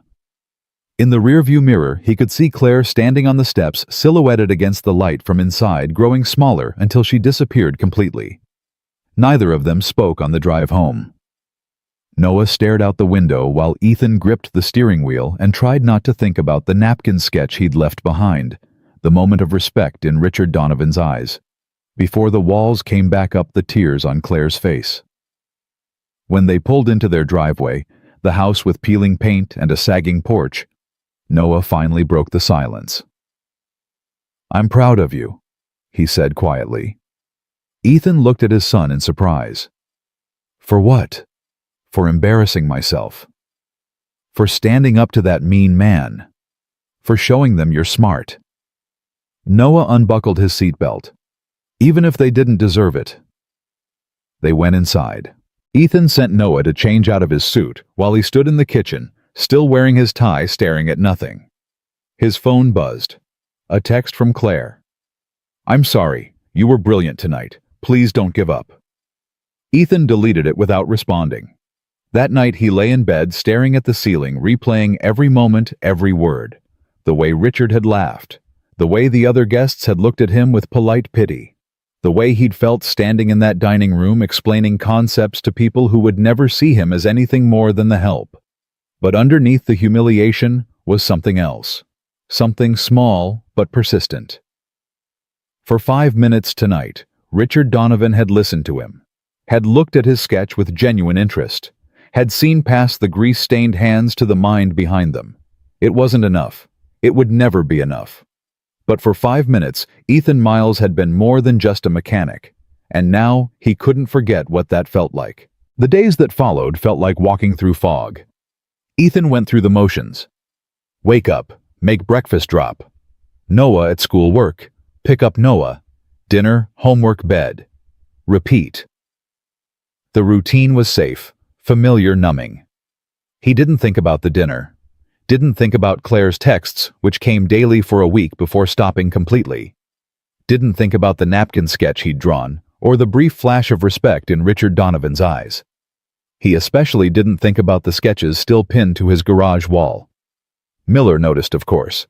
In the rearview mirror, he could see Claire standing on the steps, silhouetted against the light from inside, growing smaller until she disappeared completely. Neither of them spoke on the drive home. Noah stared out the window while Ethan gripped the steering wheel and tried not to think about the napkin sketch he'd left behind, the moment of respect in Richard Donovan's eyes, before the walls came back up, the tears on Claire's face. When they pulled into their driveway, the house with peeling paint and a sagging porch, Noah finally broke the silence. I'm proud of you, he said quietly. Ethan looked at his son in surprise. For what? For embarrassing myself. For standing up to that mean man. For showing them you're smart. Noah unbuckled his seatbelt. Even if they didn't deserve it. They went inside. Ethan sent Noah to change out of his suit while he stood in the kitchen, still wearing his tie, staring at nothing. His phone buzzed. A text from Claire. I'm sorry, you were brilliant tonight. Please don't give up. Ethan deleted it without responding. That night he lay in bed staring at the ceiling, replaying every moment, every word. The way Richard had laughed. The way the other guests had looked at him with polite pity. The way he'd felt standing in that dining room explaining concepts to people who would never see him as anything more than the help. But underneath the humiliation was something else. Something small but persistent. For 5 minutes tonight, Richard Donovan had listened to him, had looked at his sketch with genuine interest, had seen past the grease-stained hands to the mind behind them. It wasn't enough. It would never be enough. But for 5 minutes, Ethan Miles had been more than just a mechanic, and now he couldn't forget what that felt like. The days that followed felt like walking through fog. Ethan went through the motions. Wake up, make breakfast drop. Noah at school work, pick up Noah. Dinner, homework, bed. Repeat. The routine was safe, familiar, numbing. He didn't think about the dinner. Didn't think about Claire's texts, which came daily for a week before stopping completely. Didn't think about the napkin sketch he'd drawn, or the brief flash of respect in Richard Donovan's eyes. He especially didn't think about the sketches still pinned to his garage wall. Miller noticed, of course.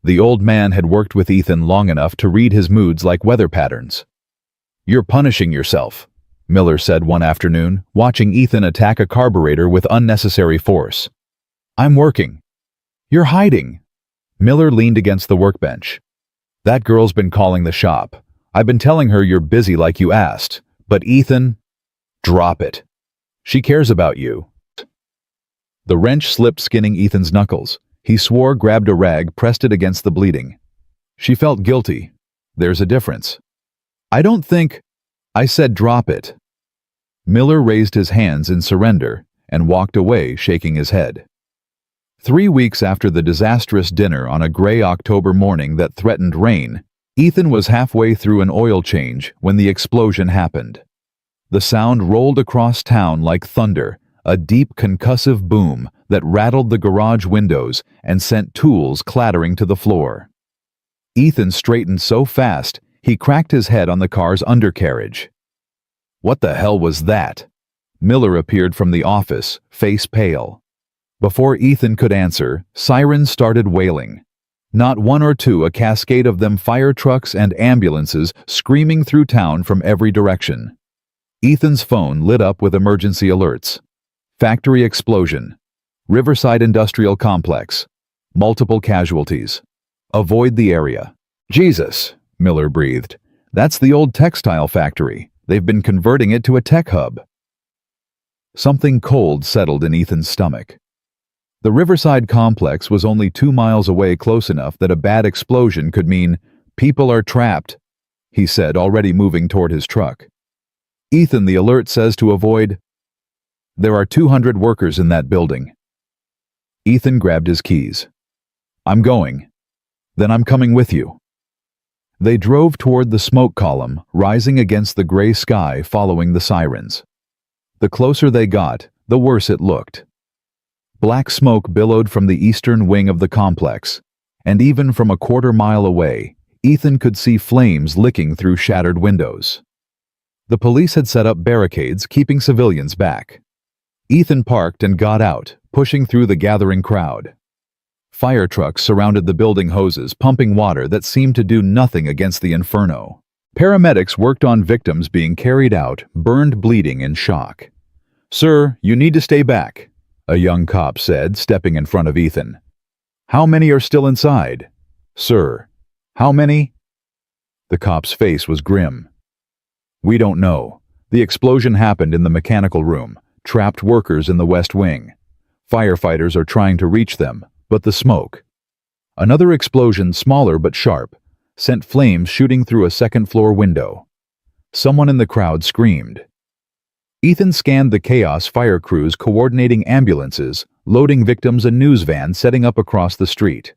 The old man had worked with Ethan long enough to read his moods like weather patterns. "You're punishing yourself," Miller said one afternoon, watching Ethan attack a carburetor with unnecessary force. "I'm working." "You're hiding." Miller leaned against the workbench. "That girl's been calling the shop. I've been telling her you're busy like you asked. But Ethan, drop it. She cares about you." The wrench slipped, skinning Ethan's knuckles. He swore, grabbed a rag, pressed it against the bleeding. She felt guilty. There's a difference. "I don't think—" "I said drop it." Miller raised his hands in surrender and walked away, shaking his head. 3 weeks after the disastrous dinner on a gray October morning that threatened rain, Ethan was halfway through an oil change when the explosion happened. The sound rolled across town like thunder, a deep concussive boom that rattled the garage windows and sent tools clattering to the floor. Ethan straightened so fast, he cracked his head on the car's undercarriage. "What the hell was that?" Miller appeared from the office, face pale. Before Ethan could answer, sirens started wailing. Not one or two, a cascade of them, fire trucks and ambulances screaming through town from every direction. Ethan's phone lit up with emergency alerts. Factory explosion. Riverside Industrial Complex. Multiple casualties. Avoid the area. "Jesus," Miller breathed. "That's the old textile factory. They've been converting it to a tech hub." Something cold settled in Ethan's stomach. The Riverside complex was only 2 miles away, close enough that a bad explosion could mean people are trapped, he said, already moving toward his truck. "Ethan, the alert says to avoid—" "There are 200 workers in that building." Ethan grabbed his keys. "I'm going. Then I'm coming with you." They drove toward the smoke column, rising against the gray sky following the sirens. The closer they got, the worse it looked. Black smoke billowed from the eastern wing of the complex, and even from a quarter-mile away, Ethan could see flames licking through shattered windows. The police had set up barricades, keeping civilians back. Ethan parked and got out, pushing through the gathering crowd. Fire trucks surrounded the building, hoses pumping water that seemed to do nothing against the inferno. Paramedics worked on victims being carried out, burned, bleeding, in shock. "Sir, you need to stay back," a young cop said, stepping in front of Ethan. "How many are still inside?" "Sir, how many?" The cop's face was grim. "We don't know. The explosion happened in the mechanical room, trapped workers in the west wing. Firefighters are trying to reach them, but the smoke." Another explosion, smaller but sharp, sent flames shooting through a second-floor window. Someone in the crowd screamed. Ethan scanned the chaos, fire crews coordinating ambulances, loading victims, a news van setting up across the street.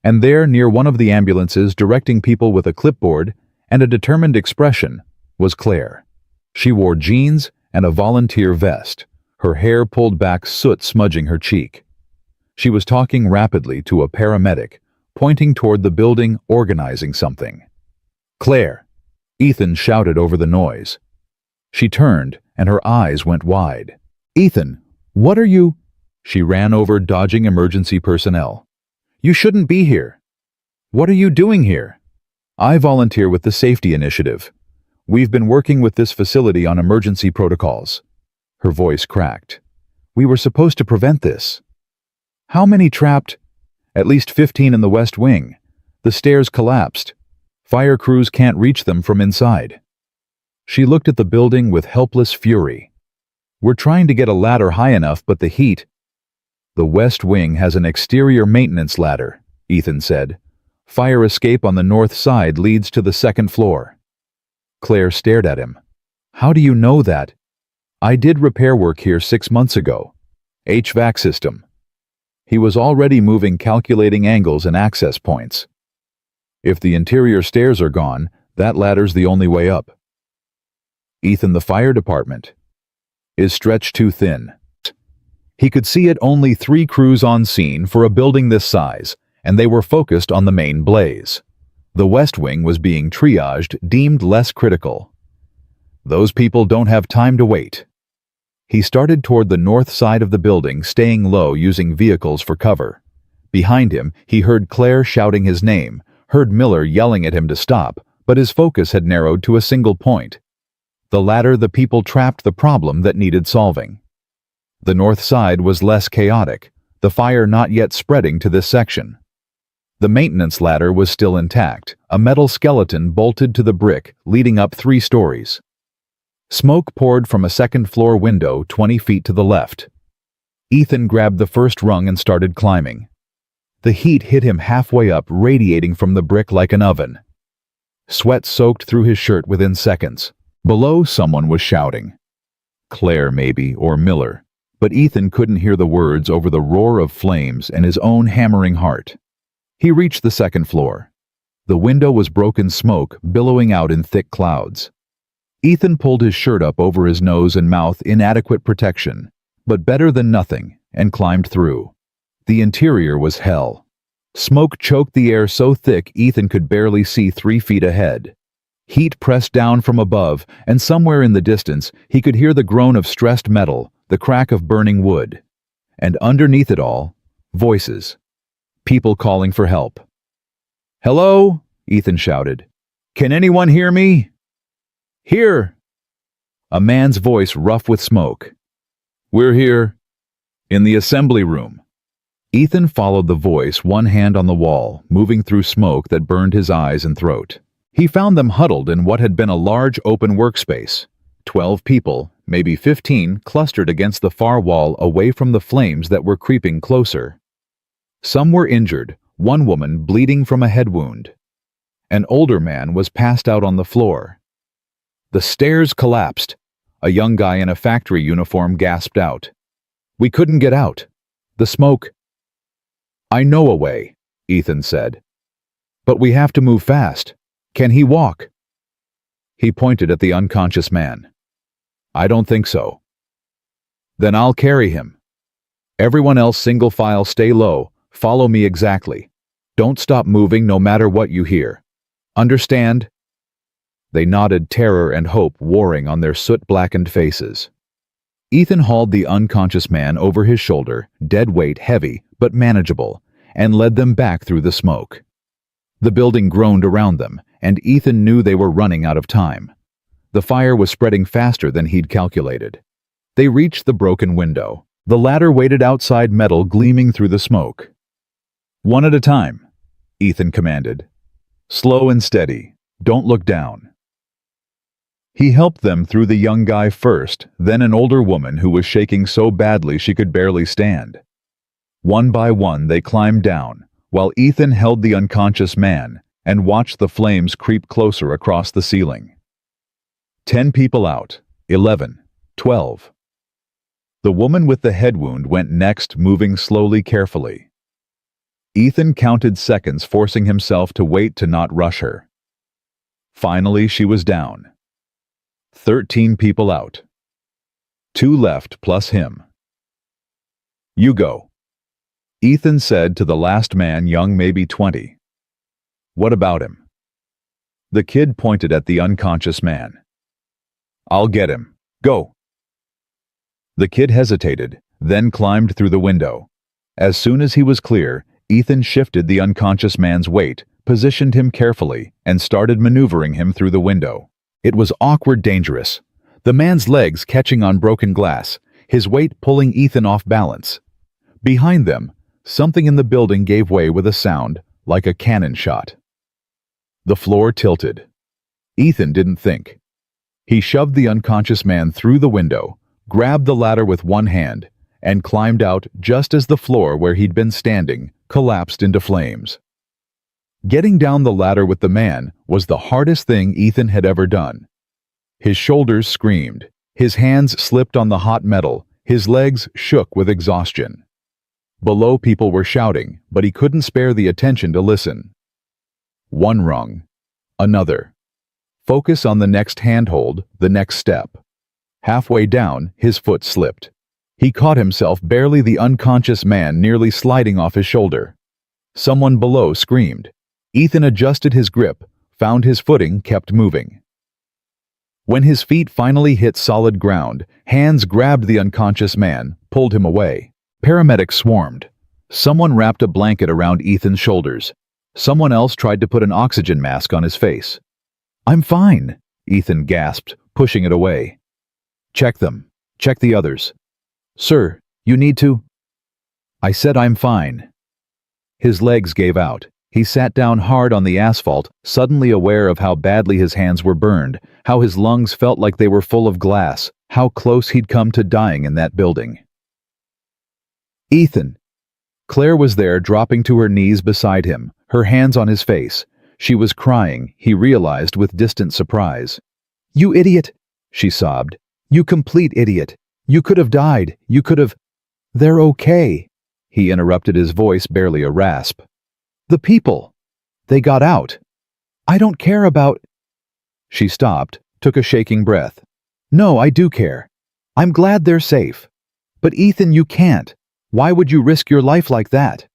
And there, near one of the ambulances, directing people with a clipboard and a determined expression, was Claire. She wore jeans and a volunteer vest, her hair pulled back, soot smudging her cheek. She was talking rapidly to a paramedic, pointing toward the building, organizing something. "Claire!" Ethan shouted over the noise. She turned, and her eyes went wide. "Ethan, what are you—" She ran over, dodging emergency personnel. "You shouldn't be here." "What are you doing here?" "I volunteer with the safety initiative. We've been working with this facility on emergency protocols. Her voice cracked. We were supposed to prevent this. How many trapped? At least 15 in the West Wing. The stairs collapsed. Fire crews can't reach them from inside. She looked at the building with helpless fury. We're trying to get a ladder high enough, but the heat... The West Wing has an exterior maintenance ladder, Ethan said. Fire escape on the north side leads to the second floor. Claire stared at him. How do you know that? I did repair work here 6 months ago. HVAC system. He was already moving, calculating angles and access points. If the interior stairs are gone, that ladder's the only way up. Ethan, the fire department is stretched too thin. He could see it, only 3 crews on scene for a building this size, and they were focused on the main blaze. The West Wing was being triaged, deemed less critical. Those people don't have time to wait. He started toward the north side of the building, staying low, using vehicles for cover. Behind him, he heard Claire shouting his name, heard Miller yelling at him to stop, but his focus had narrowed to a single point. The ladder, the people trapped, the problem that needed solving. The north side was less chaotic, the fire not yet spreading to this section. The maintenance ladder was still intact, a metal skeleton bolted to the brick, leading up 3 stories. Smoke poured from a second-floor window 20 feet to the left. Ethan grabbed the first rung and started climbing. The heat hit him halfway up, radiating from the brick like an oven. Sweat soaked through his shirt within seconds. Below, someone was shouting. Claire, maybe, or Miller. But Ethan couldn't hear the words over the roar of flames and his own hammering heart. He reached the second floor. The window was broken smoke, billowing out in thick clouds. Ethan pulled his shirt up over his nose and mouth, inadequate protection, but better than nothing, and climbed through. The interior was hell. Smoke choked the air so thick Ethan could barely see 3 feet ahead. Heat pressed down from above, and somewhere in the distance he could hear the groan of stressed metal, the crack of burning wood. And underneath it all, voices. People calling for help. "Hello?" Ethan shouted. "Can anyone hear me?" "Here!" A man's voice, rough with smoke. "We're here. In the assembly room." Ethan followed the voice, one hand on the wall, moving through smoke that burned his eyes and throat. He found them huddled in what had been a large open workspace. 12 people, maybe 15, clustered against the far wall, away from the flames that were creeping closer. Some were injured, one woman bleeding from a head wound. An older man was passed out on the floor. The stairs collapsed. A young guy in a factory uniform gasped out. "We couldn't get out. The smoke." "I know a way," Ethan said. "But we have to move fast. Can he walk?" He pointed at the unconscious man. "I don't think so." "Then I'll carry him. Everyone else, single file, stay low. Follow me exactly. Don't stop moving no matter what you hear. Understand?" They nodded, terror and hope warring on their soot-blackened faces. Ethan hauled the unconscious man over his shoulder, dead weight, heavy but manageable, and led them back through the smoke. The building groaned around them, and Ethan knew they were running out of time. The fire was spreading faster than he'd calculated. They reached the broken window. The ladder waited outside, metal gleaming through the smoke. "One at a time," Ethan commanded. "Slow and steady. Don't look down." He helped them through, the young guy first, then an older woman who was shaking so badly she could barely stand. One by one they climbed down, while Ethan held the unconscious man and watched the flames creep closer across the ceiling. 10 people out, 11, 12. The woman with the head wound went next, moving slowly, carefully. Ethan counted seconds, forcing himself to wait, to not rush her. Finally, she was down. 13 people out. 2 left, plus him. "You go," Ethan said to the last man, young, maybe 20. "What about him?" The kid pointed at the unconscious man. "I'll get him. Go." The kid hesitated, then climbed through the window. As soon as he was clear, Ethan shifted the unconscious man's weight, positioned him carefully, and started maneuvering him through the window. It was awkward, dangerous. The man's legs catching on broken glass, his weight pulling Ethan off balance. Behind them, something in the building gave way with a sound, like a cannon shot. The floor tilted. Ethan didn't think. He shoved the unconscious man through the window, grabbed the ladder with one hand, and climbed out just as the floor where he'd been standing collapsed into flames. Getting down the ladder with the man was the hardest thing Ethan had ever done. His shoulders screamed, his hands slipped on the hot metal, his legs shook with exhaustion. Below, people were shouting, but he couldn't spare the attention to listen. One rung. Another. Focus on the next handhold, the next step. Halfway down, his foot slipped. He caught himself, barely, the unconscious man nearly sliding off his shoulder. Someone below screamed. Ethan adjusted his grip, found his footing, kept moving. When his feet finally hit solid ground, hands grabbed the unconscious man, pulled him away. Paramedics swarmed. Someone wrapped a blanket around Ethan's shoulders. Someone else tried to put an oxygen mask on his face. "I'm fine," Ethan gasped, pushing it away. "Check them. Check the others." "Sir, you need to—" "I said I'm fine." His legs gave out. He sat down hard on the asphalt, suddenly aware of how badly his hands were burned, how his lungs felt like they were full of glass, how close he'd come to dying in that building. "Ethan!" Claire was there, dropping to her knees beside him, her hands on his face. She was crying, he realized with distant surprise. "You idiot!" she sobbed. "You complete idiot! You could have died. You could have—" "They're okay," he interrupted, his voice barely a rasp. "The people. They got out. I don't care about—" She stopped, took a shaking breath. "No, I do care. I'm glad they're safe. But Ethan, you can't. Why would you risk your life like that?"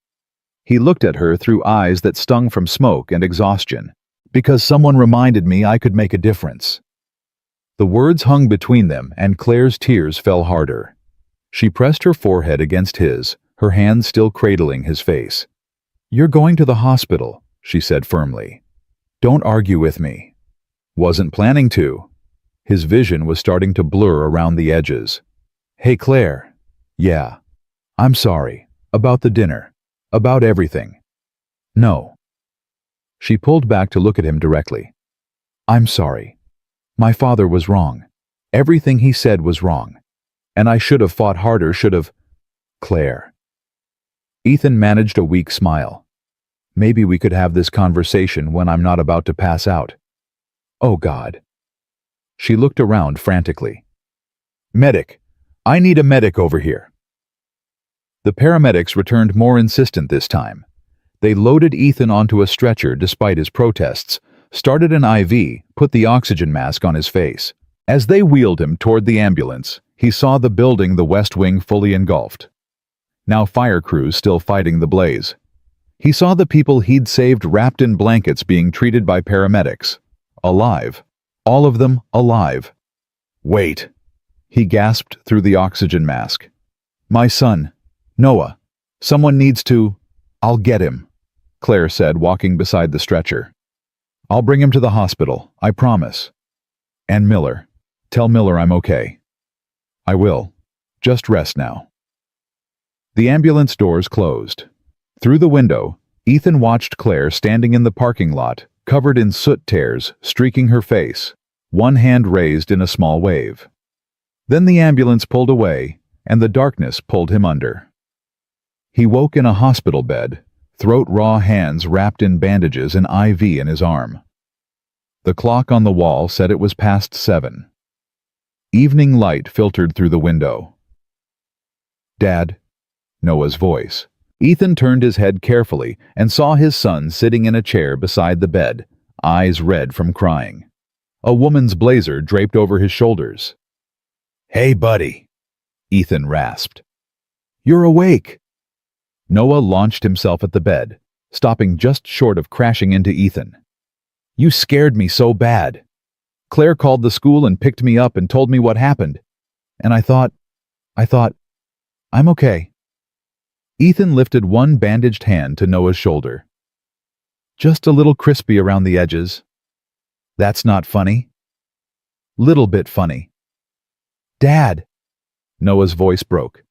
He looked at her through eyes that stung from smoke and exhaustion. "Because someone reminded me I could make a difference." The words hung between them, and Claire's tears fell harder. She pressed her forehead against his, her hand still cradling his face. "You're going to the hospital," she said firmly. "Don't argue with me." Wasn't planning to. His vision was starting to blur around the edges. "Hey, Claire." "Yeah. I'm sorry. About the dinner. About everything." "No." She pulled back to look at him directly. "I'm sorry. My father was wrong. Everything he said was wrong. And I should have fought harder, should have—" "Claire." Ethan managed a weak smile. "Maybe we could have this conversation when I'm not about to pass out." "Oh, God." She looked around frantically. "Medic! I need a medic over here." The paramedics returned, more insistent this time. They loaded Ethan onto a stretcher despite his protests, started an IV, put the oxygen mask on his face. As they wheeled him toward the ambulance, he saw the building, the West Wing, fully engulfed. Now fire crews still fighting the blaze. He saw the people he'd saved wrapped in blankets being treated by paramedics. Alive. All of them alive. "Wait," he gasped through the oxygen mask. "My son. Noah. Someone needs to—" "I'll get him," Claire said, walking beside the stretcher. "I'll bring him to the hospital, I promise. And Miller. Tell Miller I'm okay." "I will. Just rest now." The ambulance doors closed. Through the window, Ethan watched Claire standing in the parking lot, covered in soot tears, streaking her face, one hand raised in a small wave. Then the ambulance pulled away, and the darkness pulled him under. He woke in a hospital bed, throat-raw, hands wrapped in bandages, an IV in his arm. The clock on the wall said it was past 7. Evening light filtered through the window. "Dad," Noah's voice. Ethan turned his head carefully and saw his son sitting in a chair beside the bed, eyes red from crying. A woman's blazer draped over his shoulders. "Hey, buddy," Ethan rasped. "You're awake." Noah launched himself at the bed, stopping just short of crashing into Ethan. "You scared me so bad. Claire called the school and picked me up and told me what happened. And I thought, I'm okay." Ethan lifted one bandaged hand to Noah's shoulder. "Just a little crispy around the edges." "That's not funny." Little bit funny. Dad, Noah's voice broke.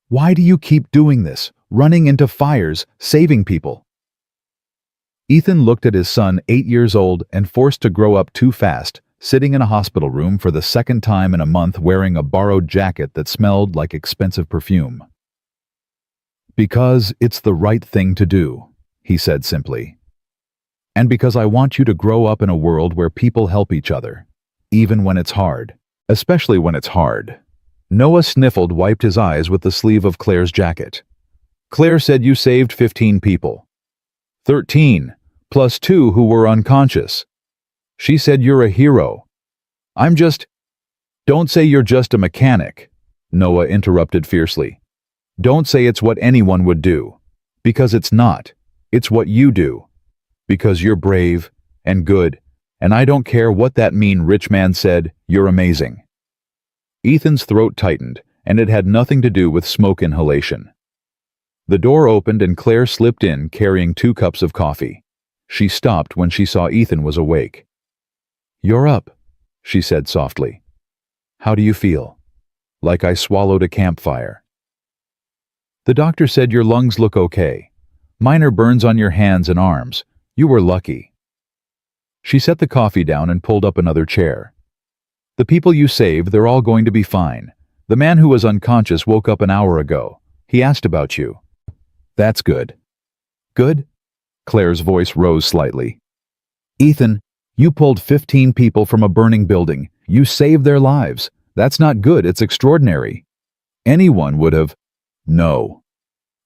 Why do you keep doing this, running into fires, saving people? Ethan looked at his son, 8 years old and forced to grow up too fast, sitting in a hospital room for the second time in a month wearing a borrowed jacket that smelled like expensive perfume. Because it's the right thing to do, he said simply. And because I want you to grow up in a world where people help each other, even when it's hard, especially when it's hard. Noah sniffled, wiped his eyes with the sleeve of Claire's jacket. Claire said you saved 15 people. 13, plus 2 who were unconscious. She said you're a hero. Don't say you're just a mechanic, Noah interrupted fiercely. Don't say it's what anyone would do. Because it's not. It's what you do. Because you're brave and good, and I don't care what that mean rich man said, you're amazing. Ethan's throat tightened, and it had nothing to do with smoke inhalation. The door opened and Claire slipped in carrying 2 cups of coffee. She stopped when she saw Ethan was awake. You're up, she said softly. How do you feel? Like I swallowed a campfire. The doctor said your lungs look okay. Minor burns on your hands and arms. You were lucky. She set the coffee down and pulled up another chair. The people you saved, they're all going to be fine. The man who was unconscious woke up an hour ago. He asked about you. That's good. Good? Claire's voice rose slightly. Ethan, you pulled 15 people from a burning building. You saved their lives. That's not good, it's extraordinary. Anyone would have. No.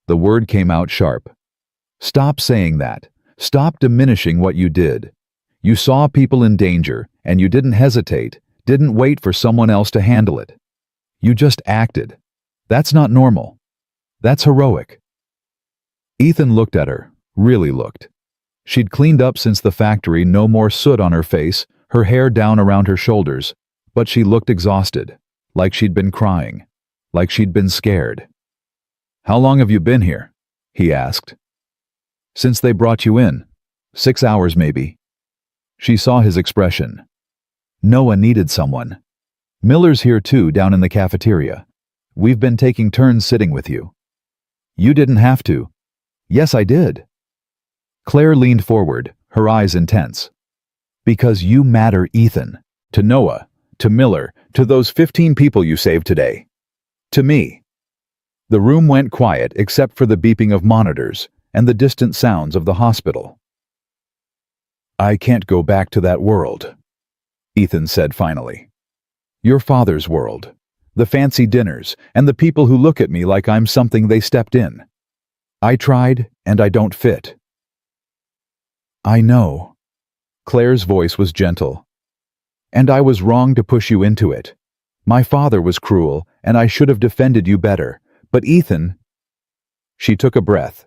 The word came out sharp. Stop saying that. Stop diminishing what you did. You saw people in danger, and you didn't hesitate, didn't wait for someone else to handle it. You just acted. That's not normal. That's heroic. Ethan looked at her, really looked. She'd cleaned up since the factory, no more soot on her face, her hair down around her shoulders, but she looked exhausted, like she'd been crying, like she'd been scared. How long have you been here? He asked. Since they brought you in. 6 hours maybe. She saw his expression. Noah needed someone. Miller's here too, down in the cafeteria. We've been taking turns sitting with you. You didn't have to. Yes, I did. Claire leaned forward, her eyes intense. Because you matter, Ethan. To Noah, to Miller, to those 15 people you saved today. To me. The room went quiet except for the beeping of monitors and the distant sounds of the hospital. I can't go back to that world, Ethan said finally. Your father's world. The fancy dinners and the people who look at me like I'm something they stepped in. I tried, and I don't fit. I know. Claire's voice was gentle. And I was wrong to push you into it. My father was cruel, and I should have defended you better. But Ethan... She took a breath.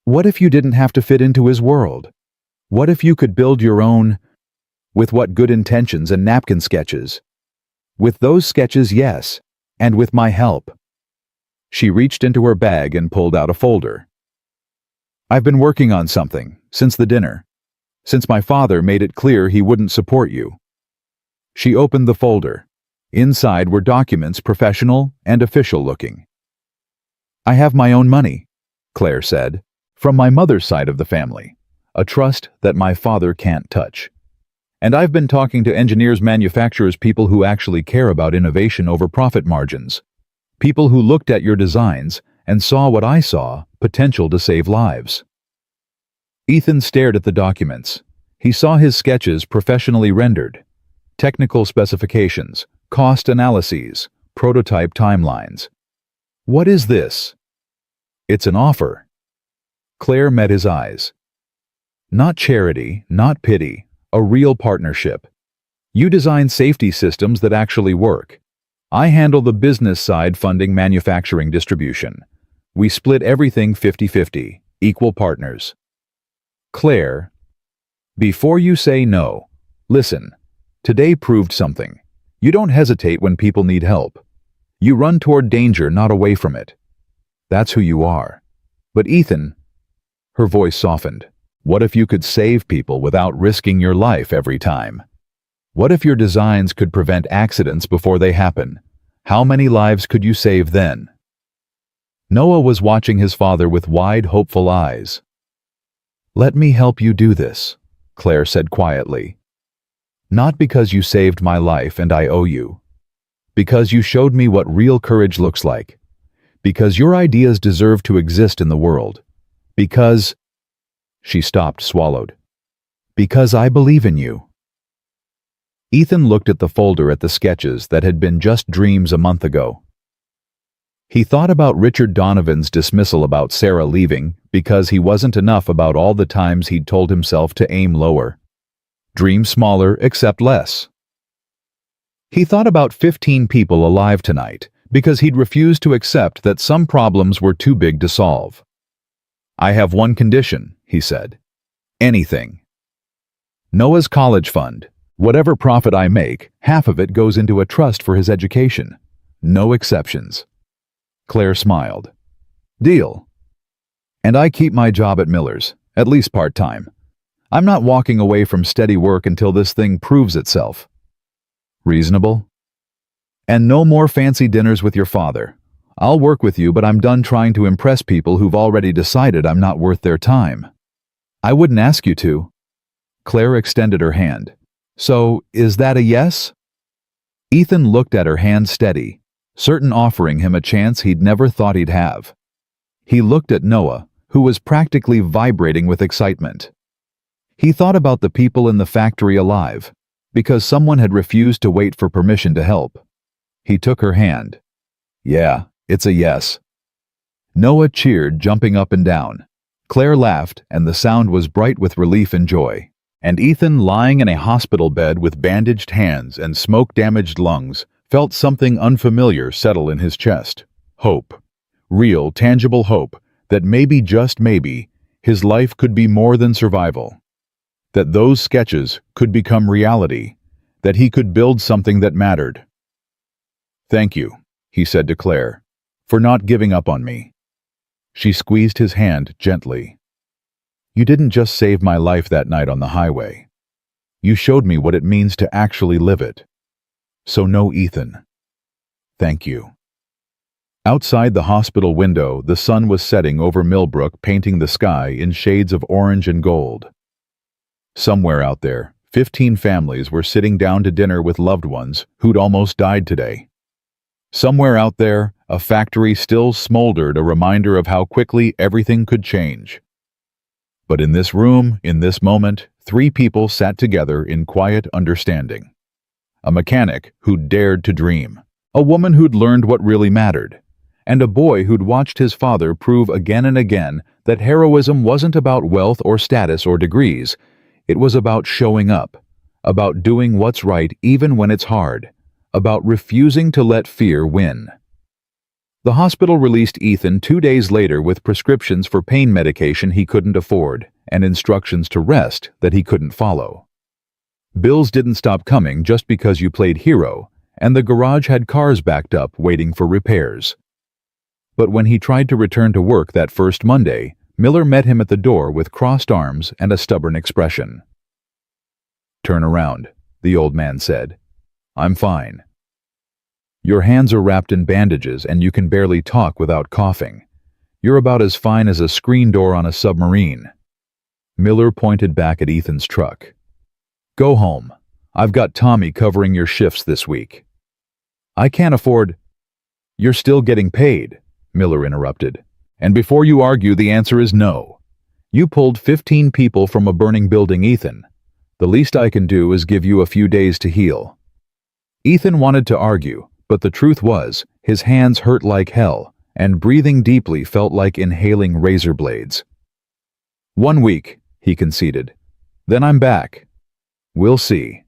What if you didn't have to fit into his world? What if you could build your own... With what good intentions and napkin sketches? With those sketches, yes, and with my help. She reached into her bag and pulled out a folder. I've been working on something, since the dinner. Since my father made it clear he wouldn't support you. She opened the folder. Inside were documents, professional and official looking. I have my own money, Claire said, from my mother's side of the family, a trust that my father can't touch. And I've been talking to engineers, manufacturers, people who actually care about innovation over profit margins. People who looked at your designs and saw what I saw, potential to save lives. Ethan stared at the documents. He saw his sketches professionally rendered. Technical specifications, cost analyses, prototype timelines. What is this? It's an offer. Claire met his eyes. Not charity, not pity, a real partnership. You design safety systems that actually work. I handle the business side, funding, manufacturing, distribution. We split everything 50-50, equal partners. Claire, before you say no, listen, today proved something. You don't hesitate when people need help. You run toward danger, not away from it. That's who you are. But Ethan, her voice softened. What if you could save people without risking your life every time? What if your designs could prevent accidents before they happen? How many lives could you save then? Noah was watching his father with wide, hopeful eyes. "Let me help you do this," Claire said quietly. "Not because you saved my life and I owe you. Because you showed me what real courage looks like. Because your ideas deserve to exist in the world. Because—" She stopped, swallowed. "Because I believe in you." Ethan looked at the folder at the sketches that had been just dreams a month ago. He thought about Richard Donovan's dismissal about Sarah leaving because he wasn't enough, about all the times he'd told himself to aim lower. Dream smaller, accept less. He thought about 15 people alive tonight because he'd refused to accept that some problems were too big to solve. "I have one condition," he said. "Anything. Noah's college fund. Whatever profit I make, half of it goes into a trust for his education. No exceptions." Claire smiled. "Deal. And I keep my job at Miller's, at least part-time. I'm not walking away from steady work until this thing proves itself." "Reasonable?" "And no more fancy dinners with your father. I'll work with you, but I'm done trying to impress people who've already decided I'm not worth their time." "I wouldn't ask you to." Claire extended her hand. "So, is that a yes?" Ethan looked at her hand steady, certain offering him a chance he'd never thought he'd have. He looked at Noah, who was practically vibrating with excitement. He thought about the people in the factory alive, because someone had refused to wait for permission to help. He took her hand. "Yeah, it's a yes." Noah cheered, jumping up and down. Claire laughed, and the sound was bright with relief and joy. And Ethan, lying in a hospital bed with bandaged hands and smoke-damaged lungs, felt something unfamiliar settle in his chest. Hope. Real, tangible hope that maybe, just maybe, his life could be more than survival. That those sketches could become reality. That he could build something that mattered. "Thank you," he said to Claire, "for not giving up on me." She squeezed his hand gently. "You didn't just save my life that night on the highway. You showed me what it means to actually live it. So no, Ethan. Thank you." Outside the hospital window, the sun was setting over Millbrook, painting the sky in shades of orange and gold. Somewhere out there, 15 families were sitting down to dinner with loved ones who'd almost died today. Somewhere out there, a factory still smoldered, a reminder of how quickly everything could change. But in this room, in this moment, 3 people sat together in quiet understanding. A mechanic who'd dared to dream, a woman who'd learned what really mattered, and a boy who'd watched his father prove again and again that heroism wasn't about wealth or status or degrees. It was about showing up, about doing what's right even when it's hard, about refusing to let fear win. The hospital released Ethan 2 days later with prescriptions for pain medication he couldn't afford and instructions to rest that he couldn't follow. Bills didn't stop coming just because you played hero, and the garage had cars backed up waiting for repairs. But when he tried to return to work that first Monday, Miller met him at the door with crossed arms and a stubborn expression. "Turn around," the old man said. "I'm fine. Your hands are wrapped in bandages and you can barely talk without coughing. You're about as fine as a screen door on a submarine." Miller pointed back at Ethan's truck. "Go home. I've got Tommy covering your shifts this week." "I can't afford—" "You're still getting paid," Miller interrupted. "And before you argue, the answer is no. You pulled 15 people from a burning building, Ethan. The least I can do is give you a few days to heal." Ethan wanted to argue, but the truth was, his hands hurt like hell, and breathing deeply felt like inhaling razor blades. "1 week," he conceded. "Then I'm back. We'll see."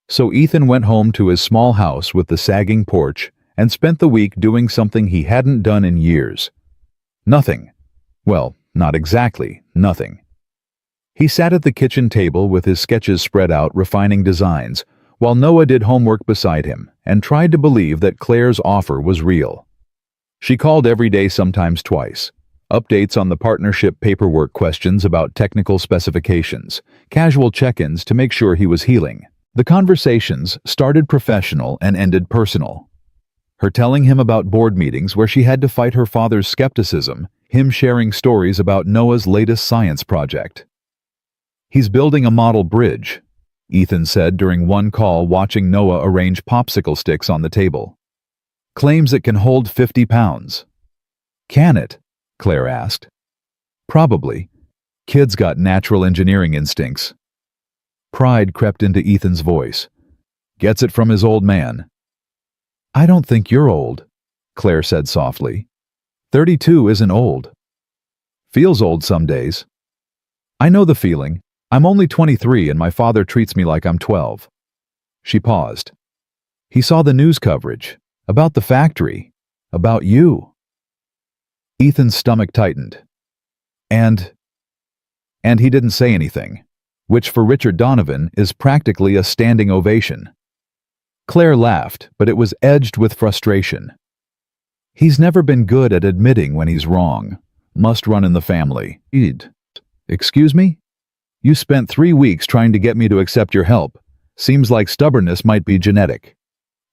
So Ethan went home to his small house with the sagging porch and spent the week doing something he hadn't done in years. Nothing. Well, not exactly nothing. He sat at the kitchen table with his sketches spread out, refining designs, while Noah did homework beside him and tried to believe that Claire's offer was real. She called every day, sometimes twice. Updates on the partnership paperwork, questions about technical specifications, casual check-ins to make sure he was healing. The conversations started professional and ended personal. Her telling him about board meetings where she had to fight her father's skepticism, him sharing stories about Noah's latest science project. "He's building a model bridge," Ethan said during one call watching Noah arrange popsicle sticks on the table. "Claims it can hold 50 pounds. "Can it?" Claire asked. "Probably. Kid's got natural engineering instincts." Pride crept into Ethan's voice. "Gets it from his old man." "I don't think you're old," Claire said softly. 32 isn't old. Feels old some days. I know the feeling. I'm only 23 and my father treats me like I'm 12. She paused. He saw the news coverage. About the factory. About you. Ethan's stomach tightened. And he didn't say anything, which for Richard Donovan is practically a standing ovation. Claire laughed, but it was edged with frustration. He's never been good at admitting when he's wrong. Must run in the family. Excuse me? You spent 3 weeks trying to get me to accept your help. Seems like stubbornness might be genetic.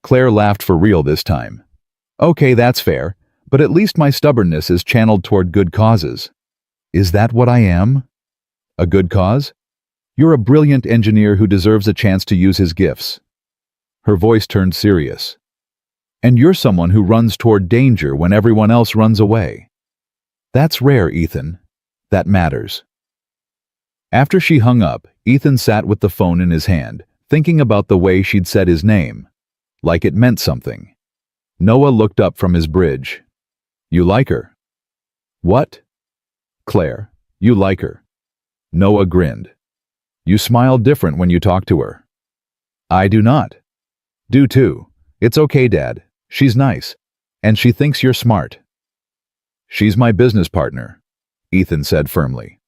Claire laughed for real this time. Okay, that's fair, but at least my stubbornness is channeled toward good causes. Is that what I am? A good cause? You're a brilliant engineer who deserves a chance to use his gifts. Her voice turned serious. And you're someone who runs toward danger when everyone else runs away. That's rare, Ethan. That matters. After she hung up, Ethan sat with the phone in his hand, thinking about the way she'd said his name. Like it meant something. Noah looked up from his bridge. You like her? What? Claire, you like her. Noah grinned. You smile different when you talk to her. I do not. Do too. It's okay, Dad. She's nice. And she thinks you're smart. She's my business partner, Ethan said firmly.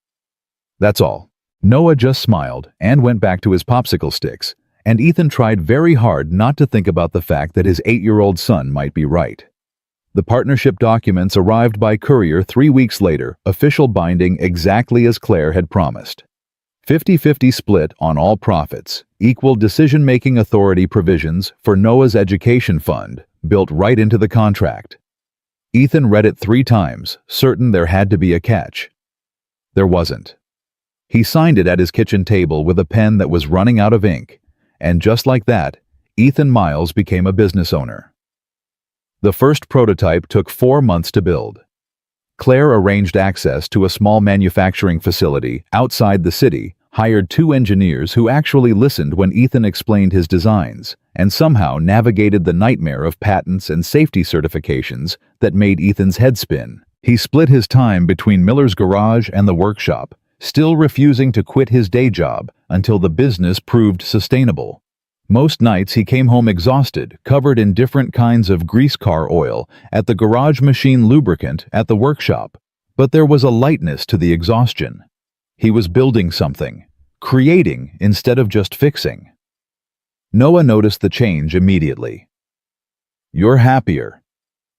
That's all. Noah just smiled and went back to his popsicle sticks, and Ethan tried very hard not to think about the fact that his 8-year-old son might be right. The partnership documents arrived by courier 3 weeks later, official binding exactly as Claire had promised. 50-50 split on all profits, equal decision-making authority provisions for Noah's education fund, built right into the contract. Ethan read it 3 times, certain there had to be a catch. There wasn't. He signed it at his kitchen table with a pen that was running out of ink, and just like that, Ethan Miles became a business owner. The first prototype took 4 months to build. Claire arranged access to a small manufacturing facility outside the city, hired 2 engineers who actually listened when Ethan explained his designs, and somehow navigated the nightmare of patents and safety certifications that made Ethan's head spin. He split his time between Miller's garage and the workshop, still refusing to quit his day job until the business proved sustainable. Most nights he came home exhausted, covered in different kinds of grease car oil, at the garage machine lubricant at the workshop. But there was a lightness to the exhaustion. He was building something, creating instead of just fixing. Noah noticed the change immediately. You're happier,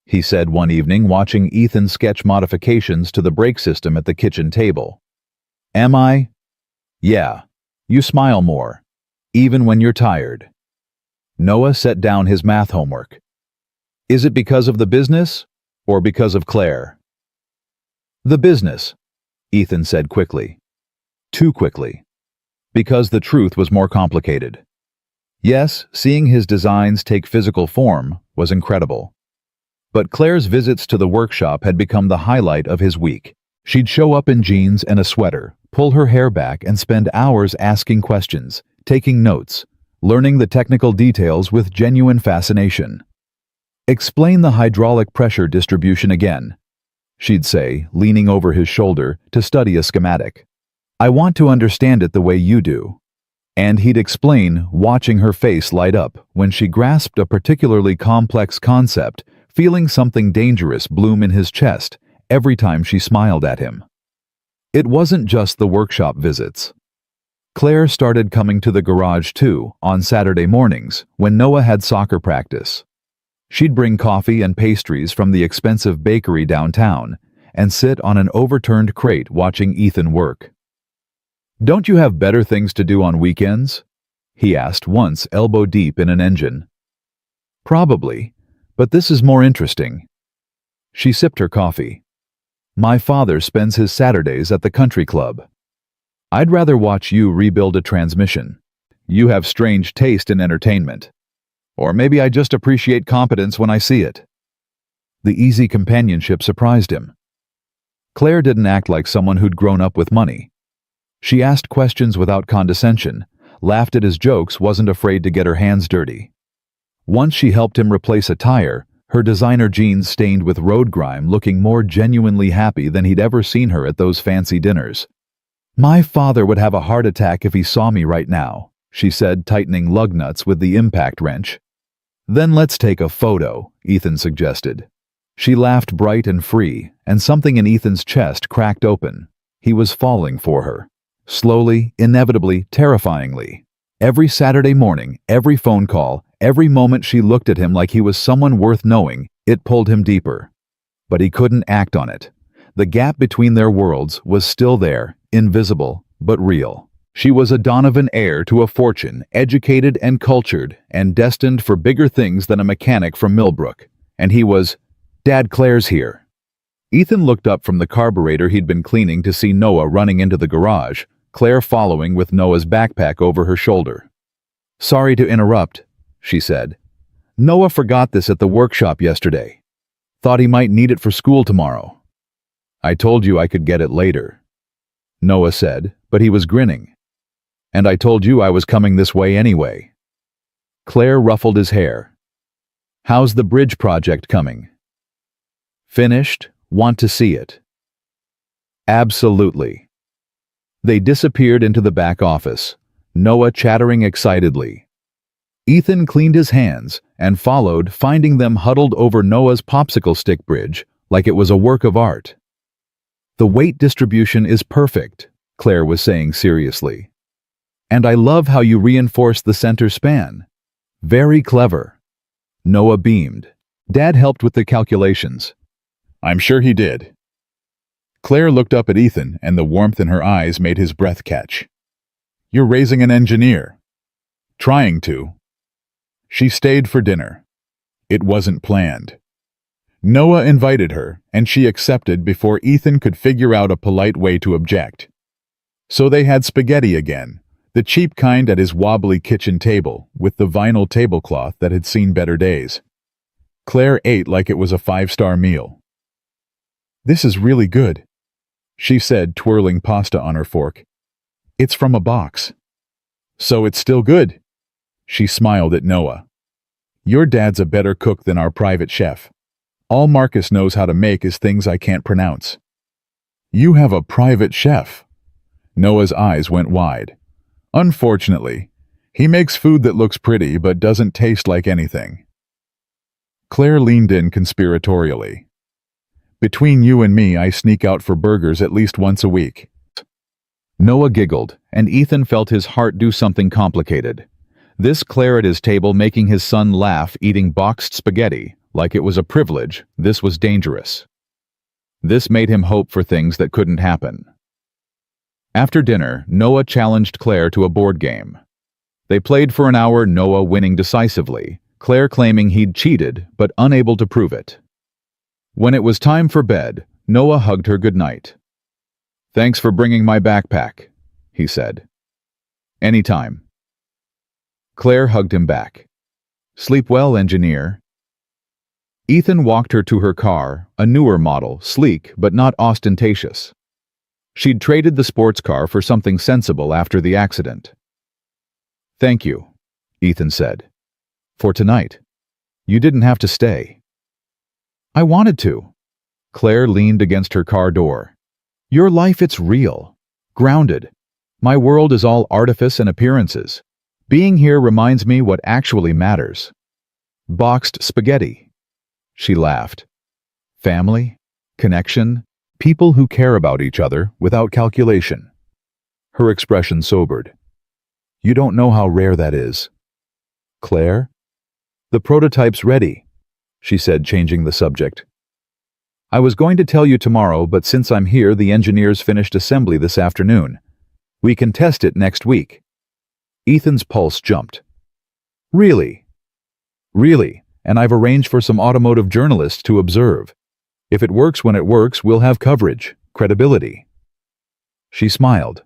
he said one evening watching Ethan sketch modifications to the brake system at the kitchen table. Am I? Yeah. You smile more. Even when you're tired. Noah set down his math homework. Is it because of the business, or because of Claire? The business, Ethan said quickly. Too quickly. Because the truth was more complicated. Yes, seeing his designs take physical form was incredible. But Claire's visits to the workshop had become the highlight of his week. She'd show up in jeans and a sweater, pull her hair back and spend hours asking questions, taking notes, learning the technical details with genuine fascination. Explain the hydraulic pressure distribution again, she'd say, leaning over his shoulder to study a schematic. I want to understand it the way you do. And he'd explain, watching her face light up when she grasped a particularly complex concept, feeling something dangerous bloom in his chest every time she smiled at him. It wasn't just the workshop visits. Claire started coming to the garage too on Saturday mornings when Noah had soccer practice. She'd bring coffee and pastries from the expensive bakery downtown and sit on an overturned crate watching Ethan work. Don't you have better things to do on weekends? he asked once, elbow deep in an engine. Probably, but this is more interesting. She sipped her coffee. My father spends his Saturdays at the country club. I'd rather watch you rebuild a transmission. You have strange taste in entertainment. Or maybe I just appreciate competence when I see it. The easy companionship surprised him. Claire didn't act like someone who'd grown up with money. She asked questions without condescension, laughed at his jokes, wasn't afraid to get her hands dirty. Once she helped him replace a tire, her designer jeans stained with road grime, looking more genuinely happy than he'd ever seen her at those fancy dinners. My father would have a heart attack if he saw me right now, she said, tightening lug nuts with the impact wrench. Then let's take a photo, Ethan suggested. She laughed bright and free, and something in Ethan's chest cracked open. He was falling for her. Slowly, inevitably, terrifyingly. Every Saturday morning, every phone call, every moment she looked at him like he was someone worth knowing, it pulled him deeper. But he couldn't act on it. The gap between their worlds was still there, invisible, but real. She was a Donovan heir to a fortune, educated and cultured, and destined for bigger things than a mechanic from Millbrook. And he was, Dad, Claire's here. Ethan looked up from the carburetor he'd been cleaning to see Noah running into the garage, Claire following with Noah's backpack over her shoulder. Sorry to interrupt, she said. Noah forgot this at the workshop yesterday. Thought he might need it for school tomorrow. I told you I could get it later, Noah said, but he was grinning. And I told you I was coming this way anyway. Claire ruffled his hair. How's the bridge project coming? Finished? Want to see it? Absolutely. They disappeared into the back office, Noah chattering excitedly. Ethan cleaned his hands and followed, finding them huddled over Noah's popsicle stick bridge like it was a work of art. The weight distribution is perfect, Claire was saying seriously. And I love how you reinforce the center span. Very clever. Noah beamed. Dad helped with the calculations. I'm sure he did. Claire looked up at Ethan, and the warmth in her eyes made his breath catch. You're raising an engineer. Trying to. She stayed for dinner. It wasn't planned. Noah invited her, and she accepted before Ethan could figure out a polite way to object. So they had spaghetti again, the cheap kind at his wobbly kitchen table, with the vinyl tablecloth that had seen better days. Claire ate like it was a 5-star meal. This is really good, she said, twirling pasta on her fork. It's from a box. So it's still good. She smiled at Noah. Your dad's a better cook than our private chef. All Marcus knows how to make is things I can't pronounce. You have a private chef. Noah's eyes went wide. Unfortunately, he makes food that looks pretty but doesn't taste like anything. Claire leaned in conspiratorially. Between you and me, I sneak out for burgers at least once a week. Noah giggled, and Ethan felt his heart do something complicated. This Claire at his table making his son laugh eating boxed spaghetti, like it was a privilege, this was dangerous. This made him hope for things that couldn't happen. After dinner, Noah challenged Claire to a board game. They played for an hour, Noah winning decisively, Claire claiming he'd cheated but unable to prove it. When it was time for bed, Noah hugged her goodnight. Thanks for bringing my backpack, he said. Anytime. Claire hugged him back. Sleep well, engineer. Ethan walked her to her car, a newer model, sleek but not ostentatious. She'd traded the sports car for something sensible after the accident. Thank you, Ethan said. For tonight. You didn't have to stay. I wanted to. Claire leaned against her car door. Your life, it's real. Grounded. My world is all artifice and appearances. Being here reminds me what actually matters. Boxed spaghetti. She laughed. Family, connection, people who care about each other without calculation. Her expression sobered. You don't know how rare that is. Claire? The prototype's ready, she said, changing the subject. I was going to tell you tomorrow, but since I'm here, the engineers finished assembly this afternoon. We can test it next week. Ethan's pulse jumped. Really? Really, and I've arranged for some automotive journalists to observe. If it works when it works, we'll have coverage, credibility. She smiled.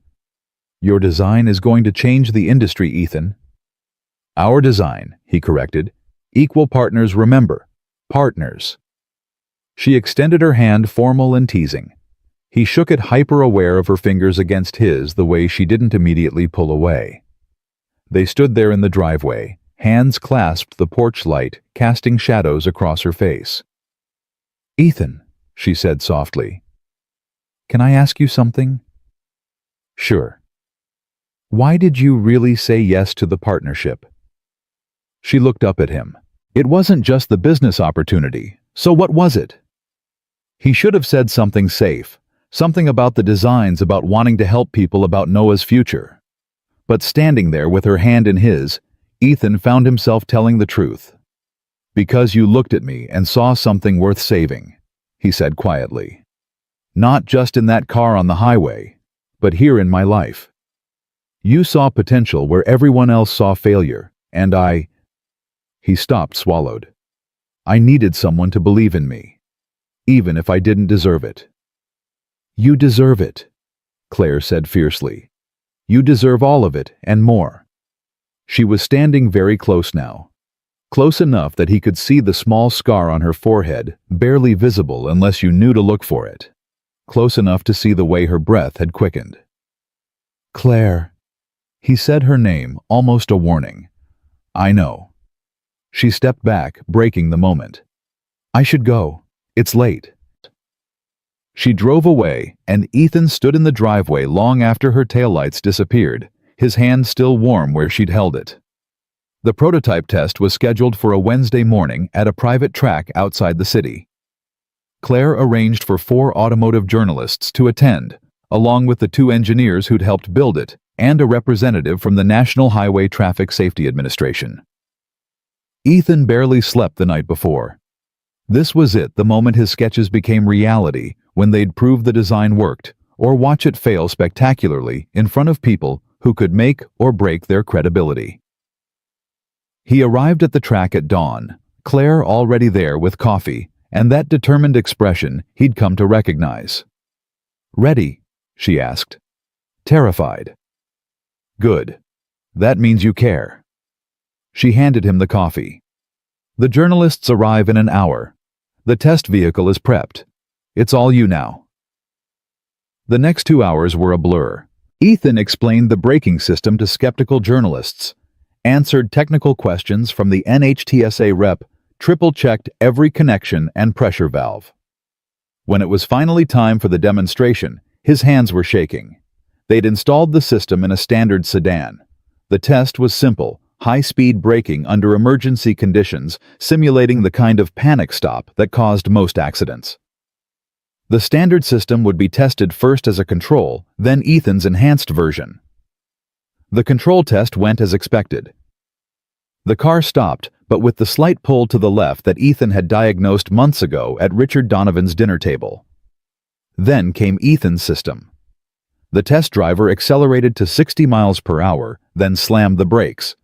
Your design is going to change the industry, Ethan. Our design, he corrected. Equal partners, remember. Partners. She extended her hand, formal and teasing. He shook it, hyper-aware of her fingers against his, the way she didn't immediately pull away. They stood there in the driveway, hands clasped, the porch light casting shadows across her face. Ethan, she said softly. Can I ask you something? Sure. Why did you really say yes to the partnership? She looked up at him. It wasn't just the business opportunity, so what was it? He should have said something safe, something about the designs, about wanting to help people, about Noah's future. But standing there with her hand in his, Ethan found himself telling the truth. Because you looked at me and saw something worth saving, he said quietly. Not just in that car on the highway, but here in my life. You saw potential where everyone else saw failure, and He stopped, swallowed. I needed someone to believe in me, even if I didn't deserve it. You deserve it, Claire said fiercely. You deserve all of it and more. She was standing very close now. Close enough that he could see the small scar on her forehead, barely visible unless you knew to look for it. Close enough to see the way her breath had quickened. Claire. He said her name, almost a warning. I know. She stepped back, breaking the moment. I should go. It's late. She drove away, and Ethan stood in the driveway long after her taillights disappeared, his hand still warm where she'd held it. The prototype test was scheduled for a Wednesday morning at a private track outside the city. Claire arranged for 4 automotive journalists to attend, along with the 2 engineers who'd helped build it, and a representative from the National Highway Traffic Safety Administration. Ethan barely slept the night before. This was it, the moment his sketches became reality, when they'd prove the design worked, or watch it fail spectacularly in front of people who could make or break their credibility. He arrived at the track at dawn, Claire already there with coffee, and that determined expression he'd come to recognize. Ready? She asked. Terrified. Good. That means you care. She handed him the coffee. The journalists arrive in an hour. The test vehicle is prepped. It's all you now. The next 2 hours were a blur. Ethan explained the braking system to skeptical journalists, answered technical questions from the NHTSA rep, triple-checked every connection and pressure valve. When it was finally time for the demonstration, his hands were shaking. They'd installed the system in a standard sedan. The test was simple, high-speed braking under emergency conditions, simulating the kind of panic stop that caused most accidents. The standard system would be tested first as a control, then Ethan's enhanced version. The control test went as expected. The car stopped, but with the slight pull to the left that Ethan had diagnosed months ago at Richard Donovan's dinner table. Then came Ethan's system. The test driver accelerated to 60 miles per hour, then slammed the brakes.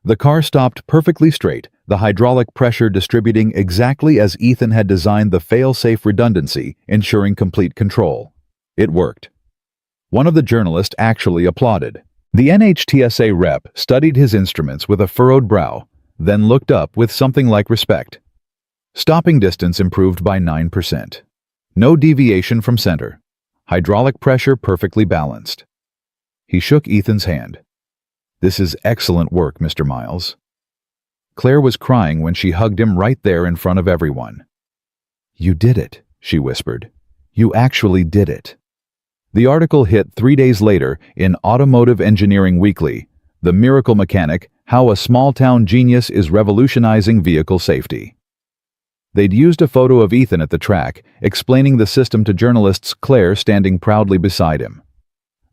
The car stopped perfectly straight, the hydraulic pressure distributing exactly as Ethan had designed, the fail-safe redundancy, ensuring complete control. It worked. One of the journalists actually applauded. The NHTSA rep studied his instruments with a furrowed brow, then looked up with something like respect. Stopping distance improved by 9%. No deviation from center. Hydraulic pressure perfectly balanced. He shook Ethan's hand. This is excellent work, Mr. Miles. Claire was crying when she hugged him right there in front of everyone. You did it, she whispered. You actually did it. The article hit 3 days later in Automotive Engineering Weekly, The Miracle Mechanic, How a Small-Town Genius is Revolutionizing Vehicle Safety. They'd used a photo of Ethan at the track, explaining the system to journalists, Claire standing proudly beside him.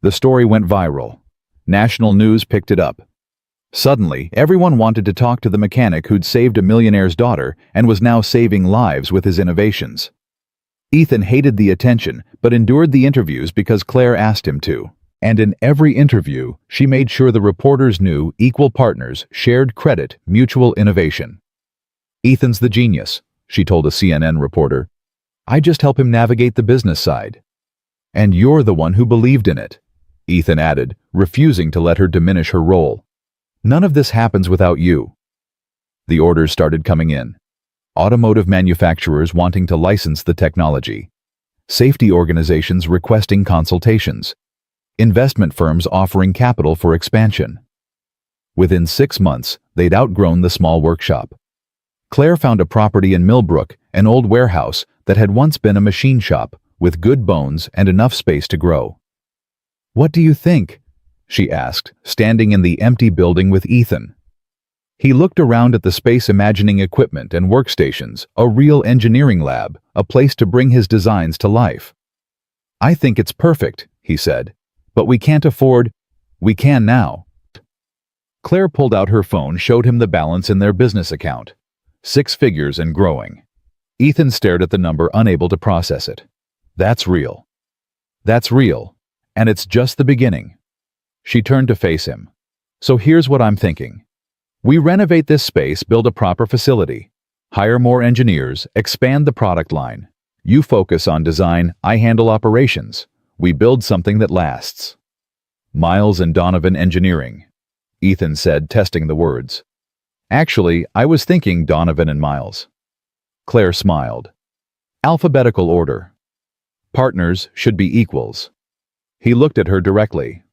The story went viral. National news picked it up. Suddenly, everyone wanted to talk to the mechanic who'd saved a millionaire's daughter and was now saving lives with his innovations. Ethan hated the attention, but endured the interviews because Claire asked him to. And in every interview, she made sure the reporters knew equal partners, shared credit, mutual innovation. "Ethan's the genius," she told a CNN reporter. "I just help him navigate the business side." "And you're the one who believed in it," Ethan added, refusing to let her diminish her role. "None of this happens without you." The orders started coming in. Automotive manufacturers wanting to license the technology. Safety organizations requesting consultations. Investment firms offering capital for expansion. Within 6 months, they'd outgrown the small workshop. Claire found a property in Millbrook, an old warehouse that had once been a machine shop, with good bones and enough space to grow. "What do you think?" she asked, standing in the empty building with Ethan. He looked around at the space, imagining equipment and workstations, a real engineering lab, a place to bring his designs to life. "I think it's perfect," he said. "But we can't afford—" "We can now." Claire pulled out her phone, showed him the balance in their business account. 6 figures and growing. Ethan stared at the number, unable to process it. "That's real. That's real. And it's just the beginning." She turned to face him. "So here's what I'm thinking. We renovate this space, build a proper facility, hire more engineers, expand the product line. You focus on design, I handle operations. We build something that lasts." "Miles and Donovan Engineering," Ethan said, testing the words. "Actually, I was thinking Donovan and Miles." Claire smiled. "Alphabetical order. Partners should be equals." He looked at her directly.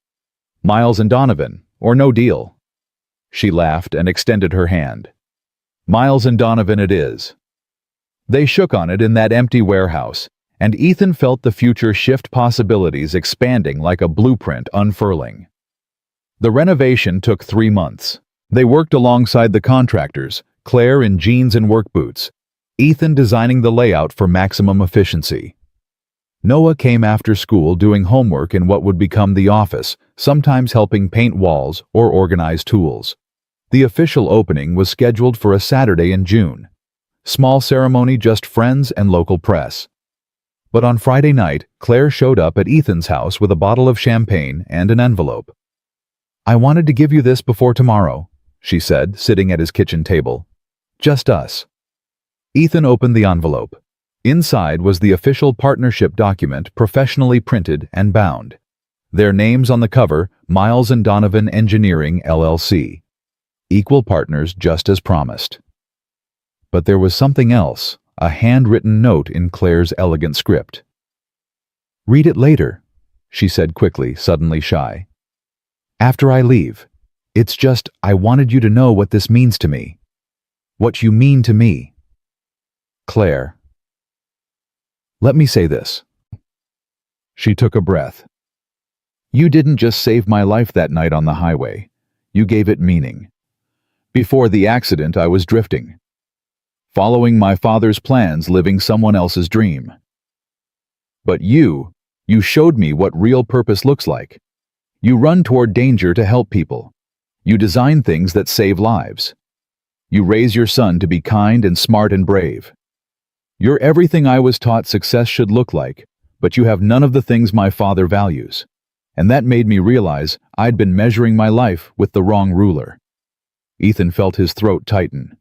"Miles and Donovan, or no deal." She laughed and extended her hand. "Miles and Donovan it is." They shook on it in that empty warehouse, and Ethan felt the future shift, possibilities expanding like a blueprint unfurling. The renovation took 3 months. They worked alongside the contractors, Claire in jeans and work boots, Ethan designing the layout for maximum efficiency. Noah came after school doing homework in what would become the office, sometimes helping paint walls or organize tools. The official opening was scheduled for a Saturday in June. Small ceremony, just friends and local press. But on Friday night, Claire showed up at Ethan's house with a bottle of champagne and an envelope. "I wanted to give you this before tomorrow," she said, sitting at his kitchen table. "Just us." Ethan opened the envelope. Inside was the official partnership document, professionally printed and bound. Their names on the cover, Miles and Donovan Engineering, LLC. Equal partners, just as promised. But there was something else, a handwritten note in Claire's elegant script. "Read it later," she said quickly, suddenly shy. "After I leave. It's just, I wanted you to know what this means to me. What you mean to me." "Claire, let me say this." She took a breath. "You didn't just save my life that night on the highway. You gave it meaning. Before the accident, I was drifting. Following my father's plans, living someone else's dream. But you showed me what real purpose looks like. You run toward danger to help people. You design things that save lives. You raise your son to be kind and smart and brave. You're everything I was taught success should look like, but you have none of the things my father values. And that made me realize I'd been measuring my life with the wrong ruler." Ethan felt his throat tighten.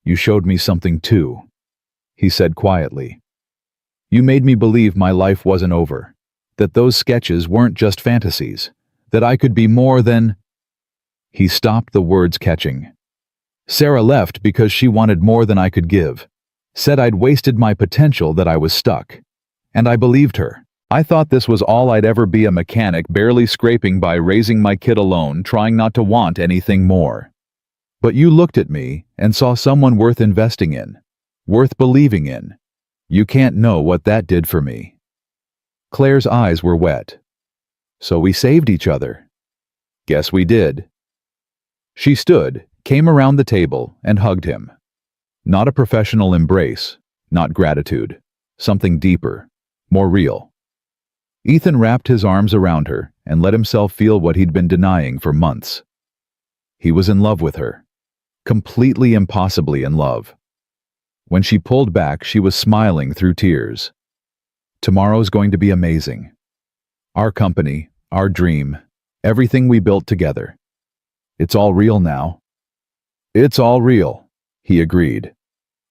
"You showed me something too," he said quietly. "You made me believe my life wasn't over, that those sketches weren't just fantasies, that I could be more than—" He stopped, the words catching. "Sarah left because she wanted more than I could give. Said I'd wasted my potential, that I was stuck. And I believed her. I thought this was all I'd ever be, a mechanic barely scraping by, raising my kid alone, trying not to want anything more. But you looked at me and saw someone worth investing in, worth believing in. You can't know what that did for me." Claire's eyes were wet. "So we saved each other." "Guess we did." She stood, came around the table, and hugged him. Not a professional embrace, not gratitude, something deeper, more real. Ethan wrapped his arms around her and let himself feel what he'd been denying for months. He was in love with her, completely, impossibly in love. When she pulled back, she was smiling through tears. "Tomorrow's going to be amazing. Our company, Our dream. Everything we built together. It's all real now. It's all real, he agreed.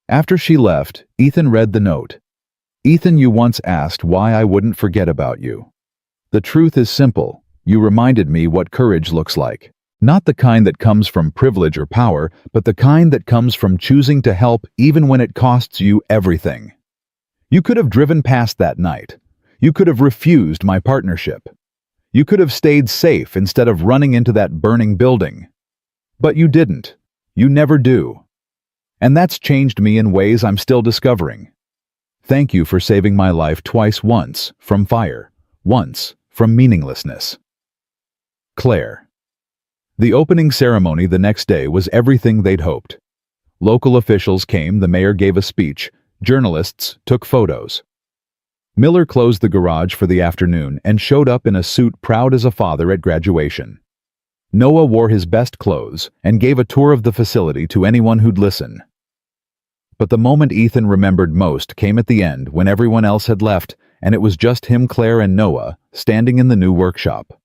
After she left, Ethan read the note. Ethan, you once asked why I wouldn't forget about you. The truth is simple. You reminded me what courage looks like. Not the kind that comes from privilege or power, but the kind that comes from choosing to help even when it costs you everything. You could have driven past that night. You could have refused my partnership. You could have stayed safe instead of running into that burning building. But you didn't. You never do. And that's changed me in ways I'm still discovering. Thank you for saving my life twice, once from fire, once from meaninglessness. Claire. The opening ceremony the next day was everything they'd hoped. Local officials came, the mayor gave a speech, journalists took photos. Miller closed the garage for the afternoon and showed up in a suit, proud as a father at graduation. Noah wore his best clothes and gave a tour of the facility to anyone who'd listen. But the moment Ethan remembered most came at the end, when everyone else had left, and it was just him, Claire, and Noah standing in the new workshop.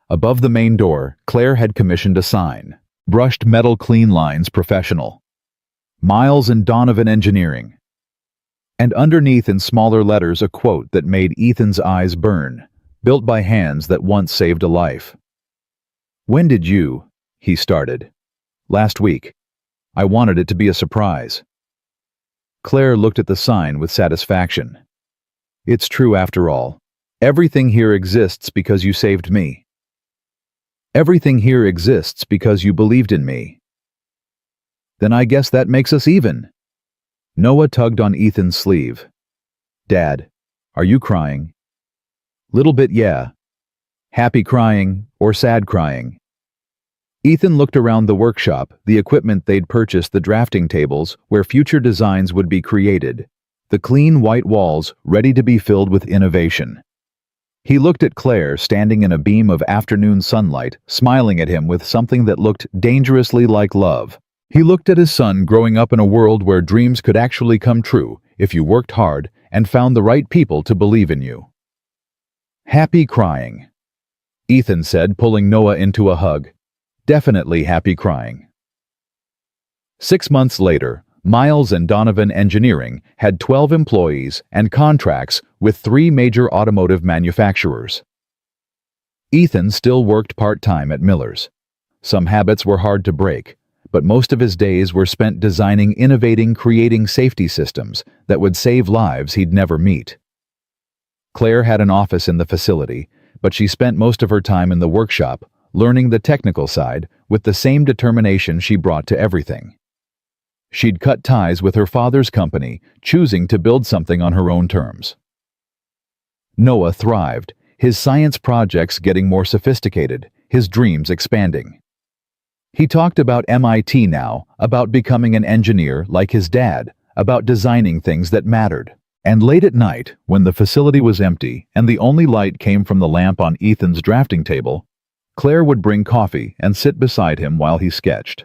Above the main door, Claire had commissioned a sign. Brushed metal, clean lines, professional. Miles and Donovan Engineering. And underneath in smaller letters a quote that made Ethan's eyes burn, built by hands that once saved a life. When did you, he started. Last week. I wanted it to be a surprise. Claire looked at the sign with satisfaction. It's true after all. Everything here exists because you saved me. Everything here exists because you believed in me. Then I guess that makes us even. Noah tugged on Ethan's sleeve. Dad, are you crying? Little bit, yeah. Happy crying or sad crying? Ethan looked around the workshop, the equipment they'd purchased, the drafting tables where future designs would be created, the clean white walls ready to be filled with innovation. He looked at Claire standing in a beam of afternoon sunlight, smiling at him with something that looked dangerously like love. He looked at his son growing up in a world where dreams could actually come true if you worked hard and found the right people to believe in you. Happy crying, Ethan said, pulling Noah into a hug. Definitely happy crying. 6 months later, Miles and Donovan Engineering had 12 employees and contracts with 3 major automotive manufacturers. Ethan still worked part-time at Miller's. Some habits were hard to break, but most of his days were spent designing, innovating, creating safety systems that would save lives he'd never meet. Claire had an office in the facility, but she spent most of her time in the workshop, learning the technical side with the same determination she brought to everything. She'd cut ties with her father's company, choosing to build something on her own terms. Noah thrived, his science projects getting more sophisticated, his dreams expanding. He talked about MIT now, about becoming an engineer like his dad, about designing things that mattered. And late at night, when the facility was empty and the only light came from the lamp on Ethan's drafting table, Claire would bring coffee and sit beside him while he sketched.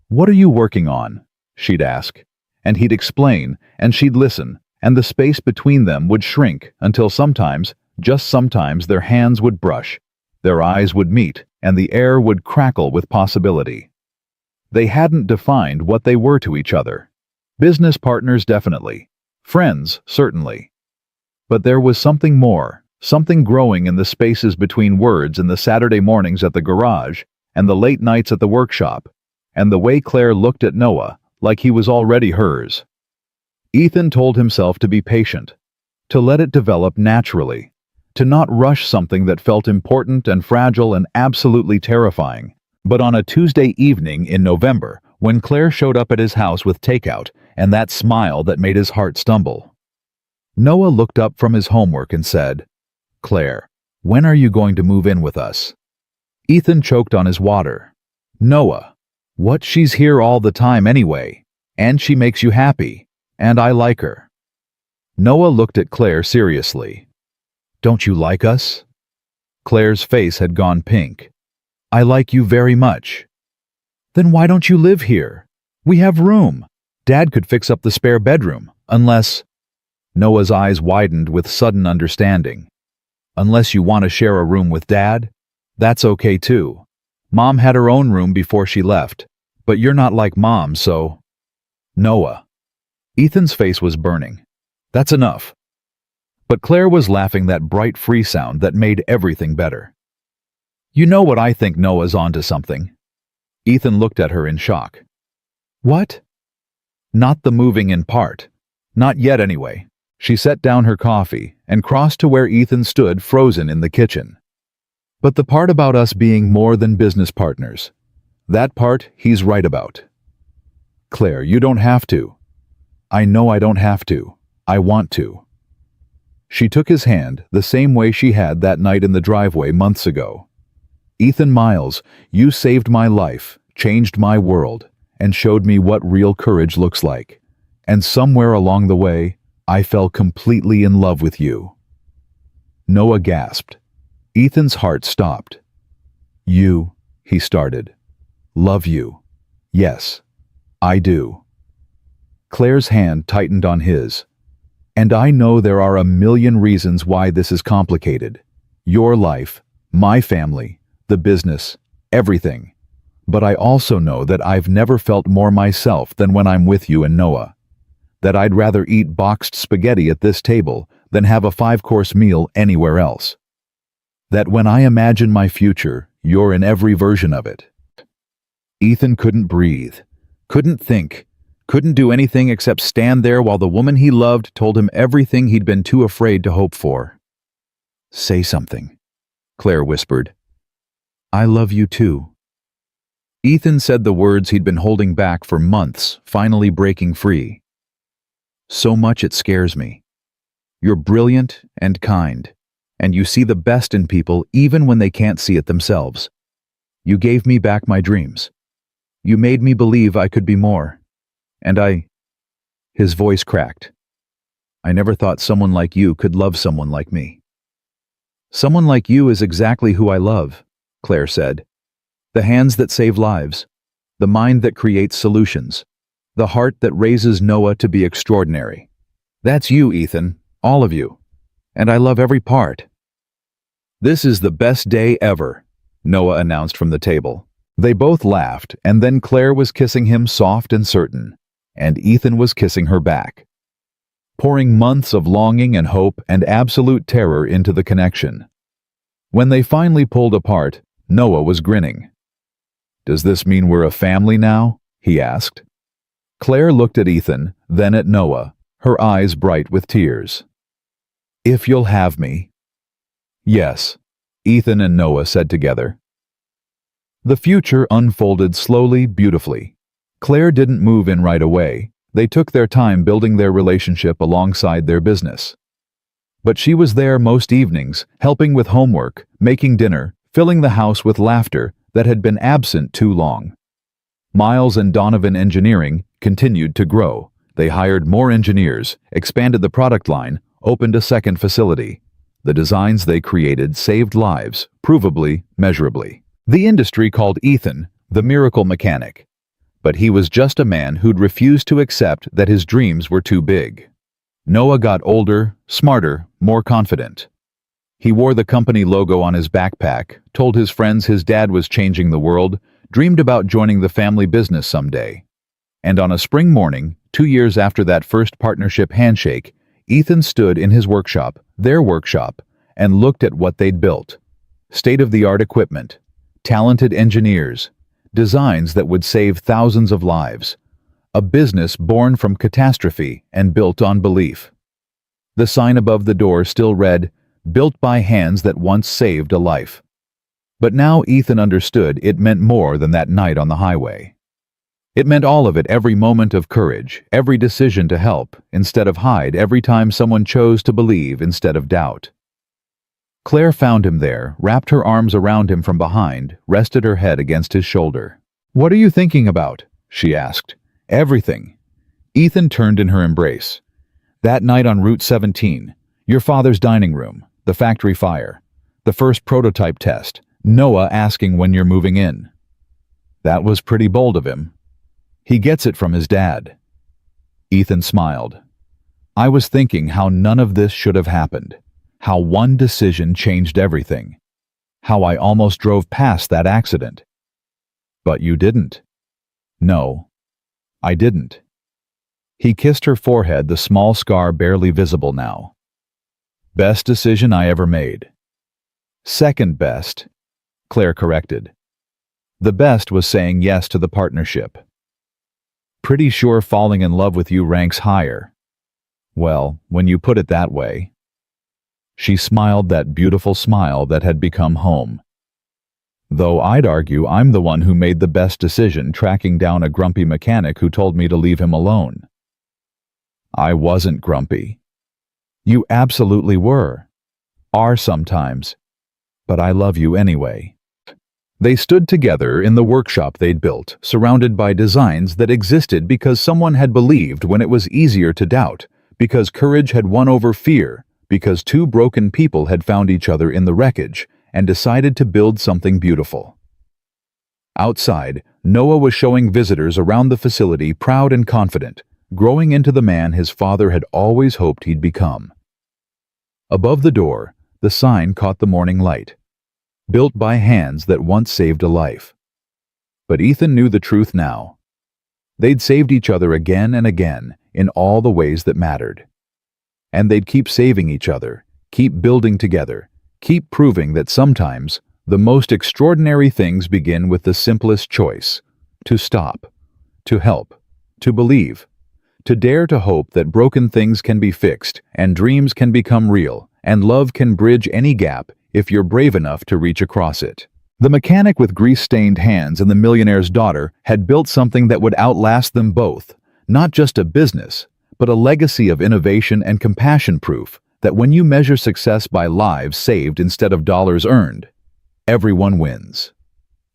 "What are you working on?" she'd ask, and he'd explain, and she'd listen, and the space between them would shrink until sometimes, just sometimes, their hands would brush, their eyes would meet, and the air would crackle with possibility. They hadn't defined what they were to each other. Business partners, definitely. Friends, certainly. But there was something more, something growing in the spaces between words, in the Saturday mornings at the garage, and the late nights at the workshop, and the way Claire looked at Noah, like he was already hers. Ethan told himself to be patient, to let it develop naturally, to not rush something that felt important and fragile and absolutely terrifying. But on a Tuesday evening in November, when Claire showed up at his house with takeout and that smile that made his heart stumble, Noah looked up from his homework and said, "Claire, when are you going to move in with us?" Ethan choked on his water. "Noah, what? She's here all the time anyway, and she makes you happy, and I like her." Noah looked at Claire seriously. "Don't you like us?" Claire's face had gone pink. "I like you very much." "Then why don't you live here? We have room. Dad could fix up the spare bedroom, unless—" Noah's eyes widened with sudden understanding. Unless you want to share a room with Dad, that's okay too. Mom had her own room before she left, but you're not like Mom, so... Noah. Ethan's face was burning. That's enough. But Claire was laughing that bright free sound that made everything better. You know what, I think Noah's onto something. Ethan looked at her in shock. What? Not the moving in part. Not yet anyway. She set down her coffee and crossed to where Ethan stood frozen in the kitchen. But the part about us being more than business partners, that part he's right about. Claire, you don't have to. I know I don't have to. I want to. She took his hand the same way she had that night in the driveway months ago. Ethan Miles, you saved my life, changed my world, and showed me what real courage looks like. And somewhere along the way, I fell completely in love with you. Noah gasped. Ethan's heart stopped. You, he started. Love you. Yes, I do. Claire's hand tightened on his. And I know there are a million reasons why this is complicated. Your life, my family, the business, everything. But I also know that I've never felt more myself than when I'm with you and Noah. That I'd rather eat boxed spaghetti at this table than have a 5-course meal anywhere else. That when I imagine my future, you're in every version of it. Ethan couldn't breathe, couldn't think, couldn't do anything except stand there while the woman he loved told him everything he'd been too afraid to hope for. Say something, Claire whispered. I love you too. Ethan said the words he'd been holding back for months, finally breaking free. So much it scares me. You're brilliant and kind, and you see the best in people even when they can't see it themselves. You gave me back my dreams. You made me believe I could be more. And His voice cracked. I never thought someone like you could love someone like me. Someone like you is exactly who I love, Claire said. The hands that save lives, the mind that creates solutions, the heart that raises Noah to be extraordinary. That's you, Ethan, all of you. And I love every part. This is the best day ever, Noah announced from the table. They both laughed, and then Claire was kissing him soft and certain, and Ethan was kissing her back, pouring months of longing and hope and absolute terror into the connection. When they finally pulled apart, Noah was grinning. Does this mean we're a family now? He asked. Claire looked at Ethan, then at Noah, her eyes bright with tears. If you'll have me. Yes, Ethan and Noah said together. The future unfolded slowly, beautifully. Claire didn't move in right away. They took their time building their relationship alongside their business. But she was there most evenings, helping with homework, making dinner, filling the house with laughter that had been absent too long. Miles and Donovan Engineering continued to grow. They hired more engineers, expanded the product line, opened a second facility. The designs they created saved lives, provably, measurably. The industry called Ethan the miracle mechanic. But he was just a man who'd refused to accept that his dreams were too big. Noah got older, smarter, more confident. He wore the company logo on his backpack, told his friends his dad was changing the world, dreamed about joining the family business someday. And on a spring morning, 2 years after that first partnership handshake, Ethan stood in his workshop, their workshop, and looked at what they'd built. State-of-the-art equipment, talented engineers, designs that would save thousands of lives. A business born from catastrophe and built on belief. The sign above the door still read, "Built by hands that once saved a life." But now Ethan understood it meant more than that night on the highway. It meant all of it, every moment of courage, every decision to help instead of hide, every time someone chose to believe instead of doubt. Claire found him there, wrapped her arms around him from behind, rested her head against his shoulder. "What are you thinking about?" she asked. "Everything." Ethan turned in her embrace. "That night on Route 17, your father's dining room, the factory fire, the first prototype test, Noah asking when you're moving in. That was pretty bold of him. He gets it from his dad." Ethan smiled. "I was thinking how none of this should have happened. How one decision changed everything. How I almost drove past that accident. But you didn't. No, I didn't. He kissed her forehead, the small scar barely visible now. Best decision I ever made. Second best, Claire corrected. The best was saying yes to the partnership. Pretty sure falling in love with you ranks higher. Well, when you put it that way. She smiled that beautiful smile that had become home. Though I'd argue I'm the one who made the best decision, tracking down a grumpy mechanic who told me to leave him alone. I wasn't grumpy. You absolutely were. Are sometimes. But I love you anyway. They stood together in the workshop they'd built, surrounded by designs that existed because someone had believed when it was easier to doubt, because courage had won over fear, because two broken people had found each other in the wreckage and decided to build something beautiful. Outside, Noah was showing visitors around the facility, proud and confident, growing into the man his father had always hoped he'd become. Above the door, the sign caught the morning light, built by hands that once saved a life. But Ethan knew the truth now. They'd saved each other again and again in all the ways that mattered. And they'd keep saving each other, keep building together, keep proving that sometimes the most extraordinary things begin with the simplest choice: to stop, to help, to believe, to dare to hope that broken things can be fixed and dreams can become real and love can bridge any gap if you're brave enough to reach across it. The mechanic with grease-stained hands and the millionaire's daughter had built something that would outlast them both, not just a business, but a legacy of innovation and compassion, proof that when you measure success by lives saved instead of dollars earned, everyone wins.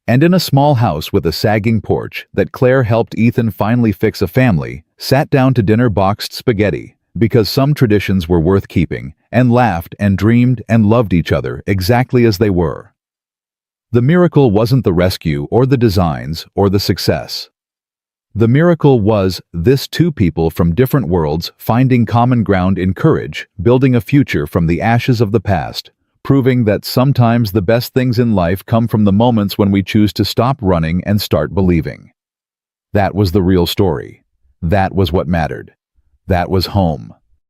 And in a small house with a sagging porch that Claire helped Ethan finally fix, a family sat down to dinner, boxed spaghetti, because some traditions were worth keeping, and laughed and dreamed and loved each other exactly as they were. The miracle wasn't the rescue or the designs or the success. The miracle was this: two people from different worlds finding common ground in courage, building a future from the ashes of the past, proving that sometimes the best things in life come from the moments when we choose to stop running and start believing. That was the real story. That was what mattered. That was home.